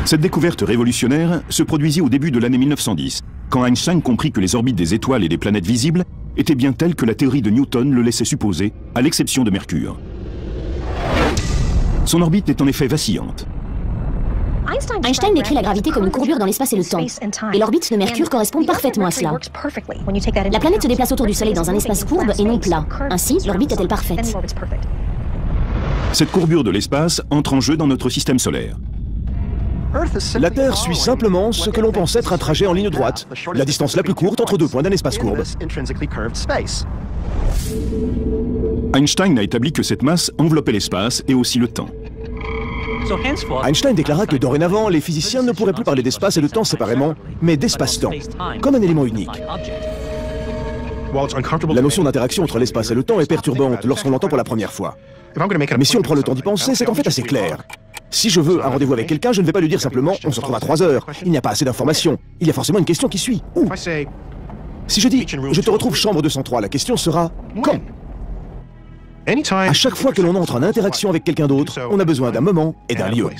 Cette découverte révolutionnaire se produisit au début de l'année 1910, quand Einstein comprit que les orbites des étoiles et des planètes visibles étaient bien telles que la théorie de Newton le laissait supposer, à l'exception de Mercure. Son orbite est en effet vacillante. Einstein décrit la gravité comme une courbure dans l'espace et le temps. Et l'orbite de Mercure correspond parfaitement à cela. La planète se déplace autour du Soleil dans un espace courbe et non plat. Ainsi, l'orbite est-elle parfaite? Cette courbure de l'espace entre en jeu dans notre système solaire. La Terre suit simplement ce que l'on pense être un trajet en ligne droite, la distance la plus courte entre deux points d'un espace courbe. Einstein a établi que cette masse enveloppait l'espace et aussi le temps. Einstein déclara que dorénavant, les physiciens ne pourraient plus parler d'espace et de temps séparément, mais d'espace-temps, comme un élément unique. La notion d'interaction entre l'espace et le temps est perturbante lorsqu'on l'entend pour la première fois. Mais si on prend le temps d'y penser, c'est en fait assez clair. Si je veux un rendez-vous avec quelqu'un, je ne vais pas lui dire simplement « on se retrouve à 3 heures ». Il n'y a pas assez d'informations. Il y a forcément une question qui suit. Où? Si je dis « je te retrouve chambre 203 », la question sera « quand ?» À chaque fois que l'on entre en interaction avec quelqu'un d'autre, on a besoin d'un moment et d'un lieu.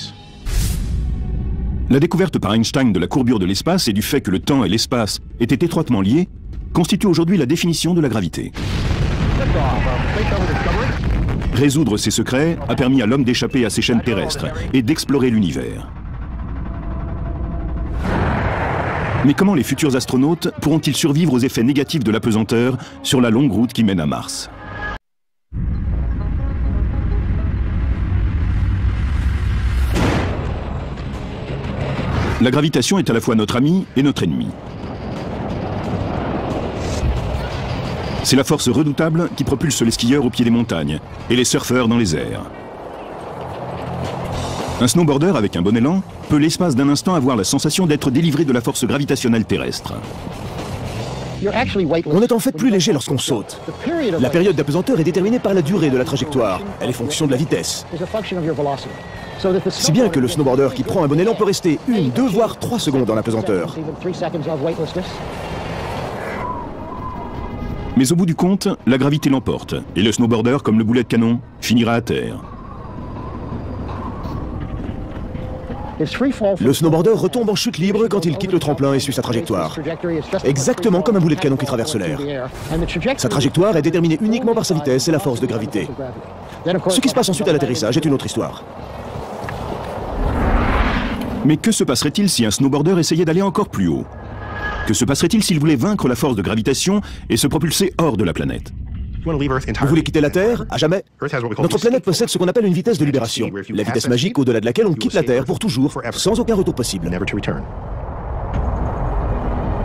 La découverte par Einstein de la courbure de l'espace et du fait que le temps et l'espace étaient étroitement liés constitue aujourd'hui la définition de la gravité. Résoudre ces secrets a permis à l'homme d'échapper à ses chaînes terrestres et d'explorer l'univers. Mais comment les futurs astronautes pourront-ils survivre aux effets négatifs de l'apesanteur sur la longue route qui mène à Mars? La gravitation est à la fois notre ami et notre ennemi. C'est la force redoutable qui propulse les skieurs au pied des montagnes et les surfeurs dans les airs. Un snowboarder avec un bon élan peut l'espace d'un instant avoir la sensation d'être délivré de la force gravitationnelle terrestre. On est en fait plus léger lorsqu'on saute. La période d'apesanteur est déterminée par la durée de la trajectoire. Elle est fonction de la vitesse. Si bien que le snowboarder qui prend un bon élan peut rester 1, 2, voire 3 secondes en apesanteur. Mais au bout du compte, la gravité l'emporte, et le snowboarder, comme le boulet de canon, finira à terre. Le snowboarder retombe en chute libre quand il quitte le tremplin et suit sa trajectoire. Exactement comme un boulet de canon qui traverse l'air. Sa trajectoire est déterminée uniquement par sa vitesse et la force de gravité. Ce qui se passe ensuite à l'atterrissage est une autre histoire. Mais que se passerait-il si un snowboarder essayait d'aller encore plus haut? Que se passerait-il s'il voulait vaincre la force de gravitation et se propulser hors de la planète? Vous voulez quitter la Terre? À jamais? Notre planète possède ce qu'on appelle une vitesse de libération. La vitesse magique au-delà de laquelle on quitte la Terre pour toujours, sans aucun retour possible.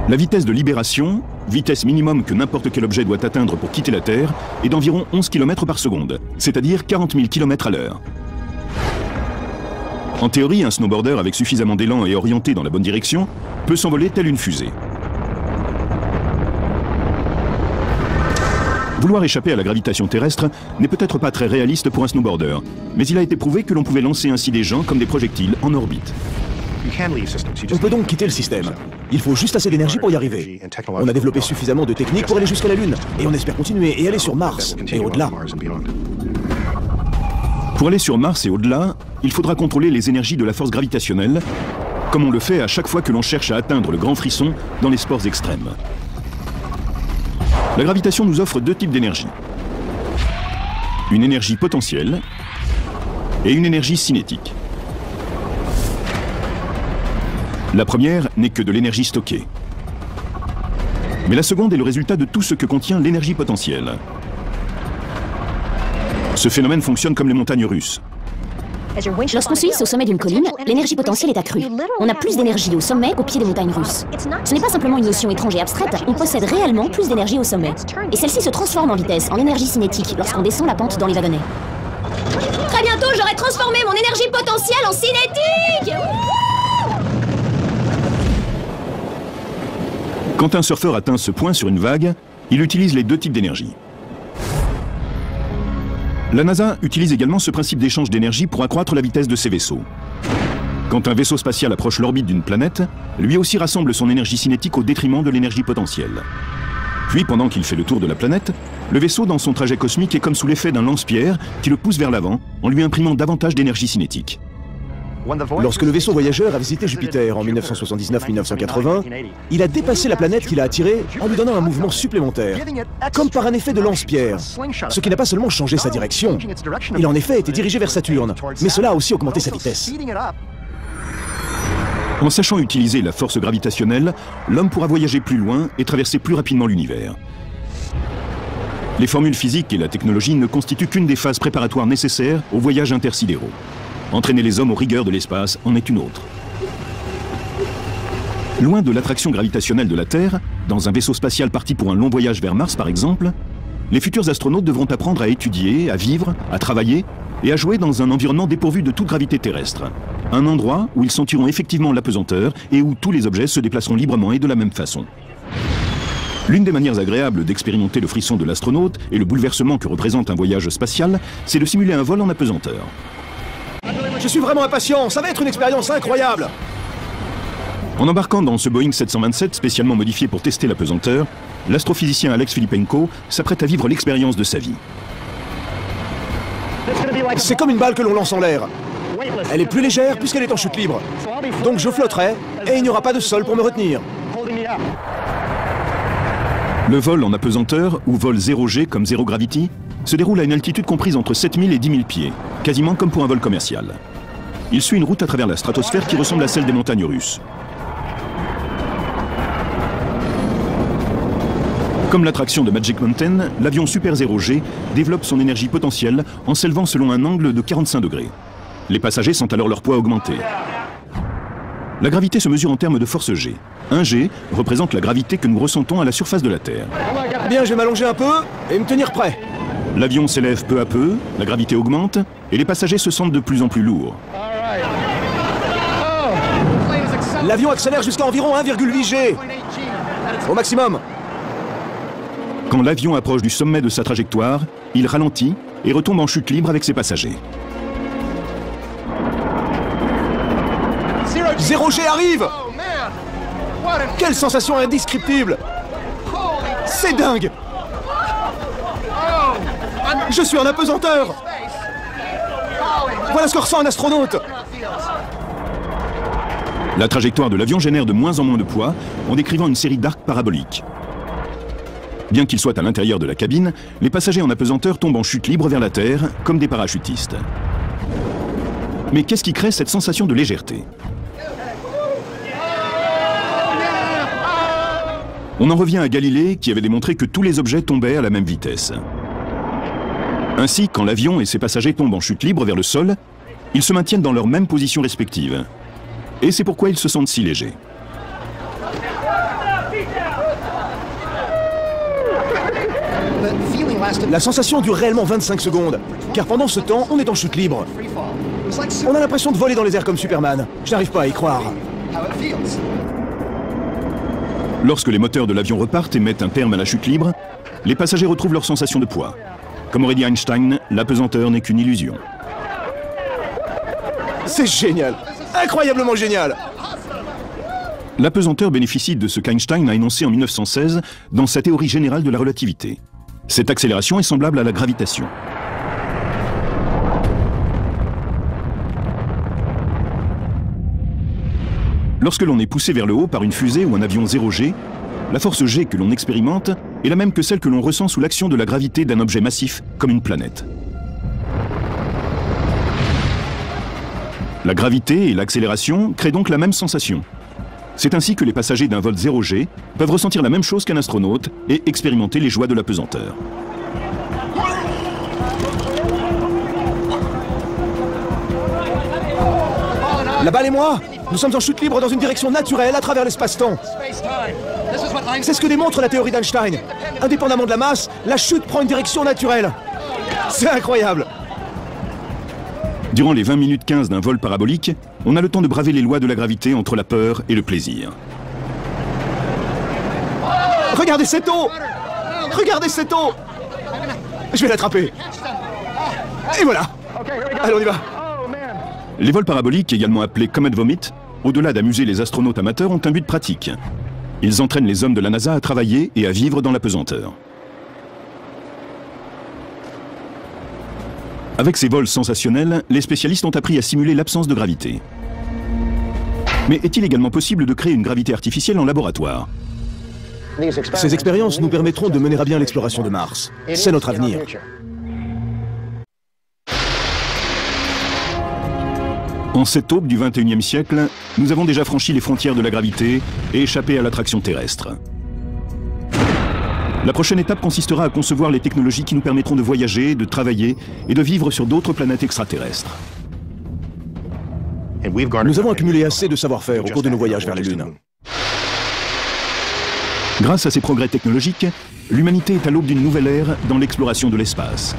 La vitesse de libération, vitesse minimum que n'importe quel objet doit atteindre pour quitter la Terre, est d'environ 11 km par seconde, c'est-à-dire 40 000 km à l'heure. En théorie, un snowboarder avec suffisamment d'élan et orienté dans la bonne direction peut s'envoler telle une fusée. Vouloir échapper à la gravitation terrestre n'est peut-être pas très réaliste pour un snowboarder, mais il a été prouvé que l'on pouvait lancer ainsi des gens comme des projectiles en orbite. On peut donc quitter le système. Il faut juste assez d'énergie pour y arriver. On a développé suffisamment de techniques pour aller jusqu'à la Lune, et on espère continuer et aller sur Mars, et au-delà. Pour aller sur Mars et au-delà, il faudra contrôler les énergies de la force gravitationnelle, comme on le fait à chaque fois que l'on cherche à atteindre le grand frisson dans les sports extrêmes. La gravitation nous offre deux types d'énergie. Une énergie potentielle et une énergie cinétique. La première n'est que de l'énergie stockée. Mais la seconde est le résultat de tout ce que contient l'énergie potentielle. Ce phénomène fonctionne comme les montagnes russes. Lorsqu'on se hisse au sommet d'une colline, l'énergie potentielle est accrue. On a plus d'énergie au sommet qu'au pied des montagnes russes. Ce n'est pas simplement une notion étrange et abstraite, on possède réellement plus d'énergie au sommet. Et celle-ci se transforme en vitesse, en énergie cinétique, lorsqu'on descend la pente dans les wagonnets. Très bientôt, j'aurai transformé mon énergie potentielle en cinétique! Quand un surfeur atteint ce point sur une vague, il utilise les deux types d'énergie. La NASA utilise également ce principe d'échange d'énergie pour accroître la vitesse de ses vaisseaux. Quand un vaisseau spatial approche l'orbite d'une planète, lui aussi rassemble son énergie cinétique au détriment de l'énergie potentielle. Puis, pendant qu'il fait le tour de la planète, le vaisseau dans son trajet cosmique est comme sous l'effet d'un lance-pierre qui le pousse vers l'avant en lui imprimant davantage d'énergie cinétique. Lorsque le vaisseau voyageur a visité Jupiter en 1979-1980, il a dépassé la planète qu'il a attirée en lui donnant un mouvement supplémentaire, comme par un effet de lance-pierre, ce qui n'a pas seulement changé sa direction, il a en effet été dirigé vers Saturne, mais cela a aussi augmenté sa vitesse. En sachant utiliser la force gravitationnelle, l'homme pourra voyager plus loin et traverser plus rapidement l'univers. Les formules physiques et la technologie ne constituent qu'une des phases préparatoires nécessaires aux voyages intersidéraux. Entraîner les hommes aux rigueurs de l'espace en est une autre. Loin de l'attraction gravitationnelle de la Terre, dans un vaisseau spatial parti pour un long voyage vers Mars par exemple, les futurs astronautes devront apprendre à étudier, à vivre, à travailler et à jouer dans un environnement dépourvu de toute gravité terrestre. Un endroit où ils sentiront effectivement l'apesanteur et où tous les objets se déplaceront librement et de la même façon. L'une des manières agréables d'expérimenter le frisson de l'astronaute et le bouleversement que représente un voyage spatial, c'est de simuler un vol en apesanteur. Je suis vraiment impatient, ça va être une expérience incroyable! En embarquant dans ce Boeing 727 spécialement modifié pour tester l'apesanteur, l'astrophysicien Alex Filipenko s'apprête à vivre l'expérience de sa vie. C'est comme une balle que l'on lance en l'air. Elle est plus légère puisqu'elle est en chute libre. Donc je flotterai et il n'y aura pas de sol pour me retenir. Le vol en apesanteur, ou vol 0G comme Zero Gravity, se déroule à une altitude comprise entre 7000 et 10 000 pieds, quasiment comme pour un vol commercial. Il suit une route à travers la stratosphère qui ressemble à celle des montagnes russes. Comme l'attraction de Magic Mountain, l'avion Super 0G développe son énergie potentielle en s'élevant selon un angle de 45 degrés. Les passagers sentent alors leur poids augmenter. La gravité se mesure en termes de force G. 1 G représente la gravité que nous ressentons à la surface de la Terre. Bien, je vais m'allonger un peu et me tenir prêt. L'avion s'élève peu à peu, la gravité augmente et les passagers se sentent de plus en plus lourds. L'avion accélère jusqu'à environ 1,8 G. Au maximum. Quand l'avion approche du sommet de sa trajectoire, il ralentit et retombe en chute libre avec ses passagers. 0 G arrive. Quelle sensation indescriptible. C'est dingue. Je suis en apesanteur. Voilà ce que ressent un astronaute. La trajectoire de l'avion génère de moins en moins de poids en décrivant une série d'arcs paraboliques. Bien qu'ils soient à l'intérieur de la cabine, les passagers en apesanteur tombent en chute libre vers la Terre, comme des parachutistes. Mais qu'est-ce qui crée cette sensation de légèreté? On en revient à Galilée, qui avait démontré que tous les objets tombaient à la même vitesse. Ainsi, quand l'avion et ses passagers tombent en chute libre vers le sol, ils se maintiennent dans leur même position respective. Et c'est pourquoi ils se sentent si légers. La sensation dure réellement 25 secondes, car pendant ce temps, on est en chute libre. On a l'impression de voler dans les airs comme Superman. Je n'arrive pas à y croire. Lorsque les moteurs de l'avion repartent et mettent un terme à la chute libre, les passagers retrouvent leur sensation de poids. Comme aurait dit Einstein, l'apesanteur n'est qu'une illusion. C'est génial! Incroyablement génial! L'apesanteur bénéficie de ce qu'Einstein a énoncé en 1916 dans sa théorie générale de la relativité. Cette accélération est semblable à la gravitation. Lorsque l'on est poussé vers le haut par une fusée ou un avion 0G, la force G que l'on expérimente est la même que celle que l'on ressent sous l'action de la gravité d'un objet massif comme une planète. La gravité et l'accélération créent donc la même sensation. C'est ainsi que les passagers d'un vol 0G peuvent ressentir la même chose qu'un astronaute et expérimenter les joies de l'apesanteur. La balle et moi, nous sommes en chute libre dans une direction naturelle à travers l'espace-temps. C'est ce que démontre la théorie d'Einstein. Indépendamment de la masse, la chute prend une direction naturelle. C'est incroyable. Durant les 20 minutes 15 d'un vol parabolique, on a le temps de braver les lois de la gravité entre la peur et le plaisir. Regardez cette eau! Regardez cette eau! Je vais l'attraper. Et voilà. Allez, on y va. Les vols paraboliques, également appelés Comet Vomit, au-delà d'amuser les astronautes amateurs, ont un but pratique. Ils entraînent les hommes de la NASA à travailler et à vivre dans l'apesanteur. Avec ces vols sensationnels, les spécialistes ont appris à simuler l'absence de gravité. Mais est-il également possible de créer une gravité artificielle en laboratoire? Ces expériences nous permettront de mener à bien l'exploration de Mars. C'est notre avenir. En cette aube du XXIe siècle, nous avons déjà franchi les frontières de la gravité et échappé à l'attraction terrestre. La prochaine étape consistera à concevoir les technologies qui nous permettront de voyager, de travailler et de vivre sur d'autres planètes extraterrestres. Nous avons accumulé assez de savoir-faire au cours de nos voyages vers la Lune. Grâce à ces progrès technologiques, l'humanité est à l'aube d'une nouvelle ère dans l'exploration de l'espace.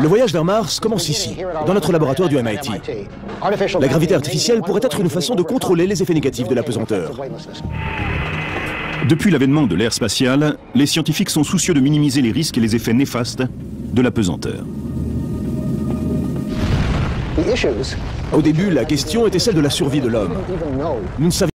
Le voyage vers Mars commence ici, dans notre laboratoire du MIT. La gravité artificielle pourrait être une façon de contrôler les effets négatifs de l'apesanteur. Depuis l'avènement de l'ère spatiale, les scientifiques sont soucieux de minimiser les risques et les effets néfastes de l'apesanteur. Au début, la question était celle de la survie de l'homme. Nous ne savions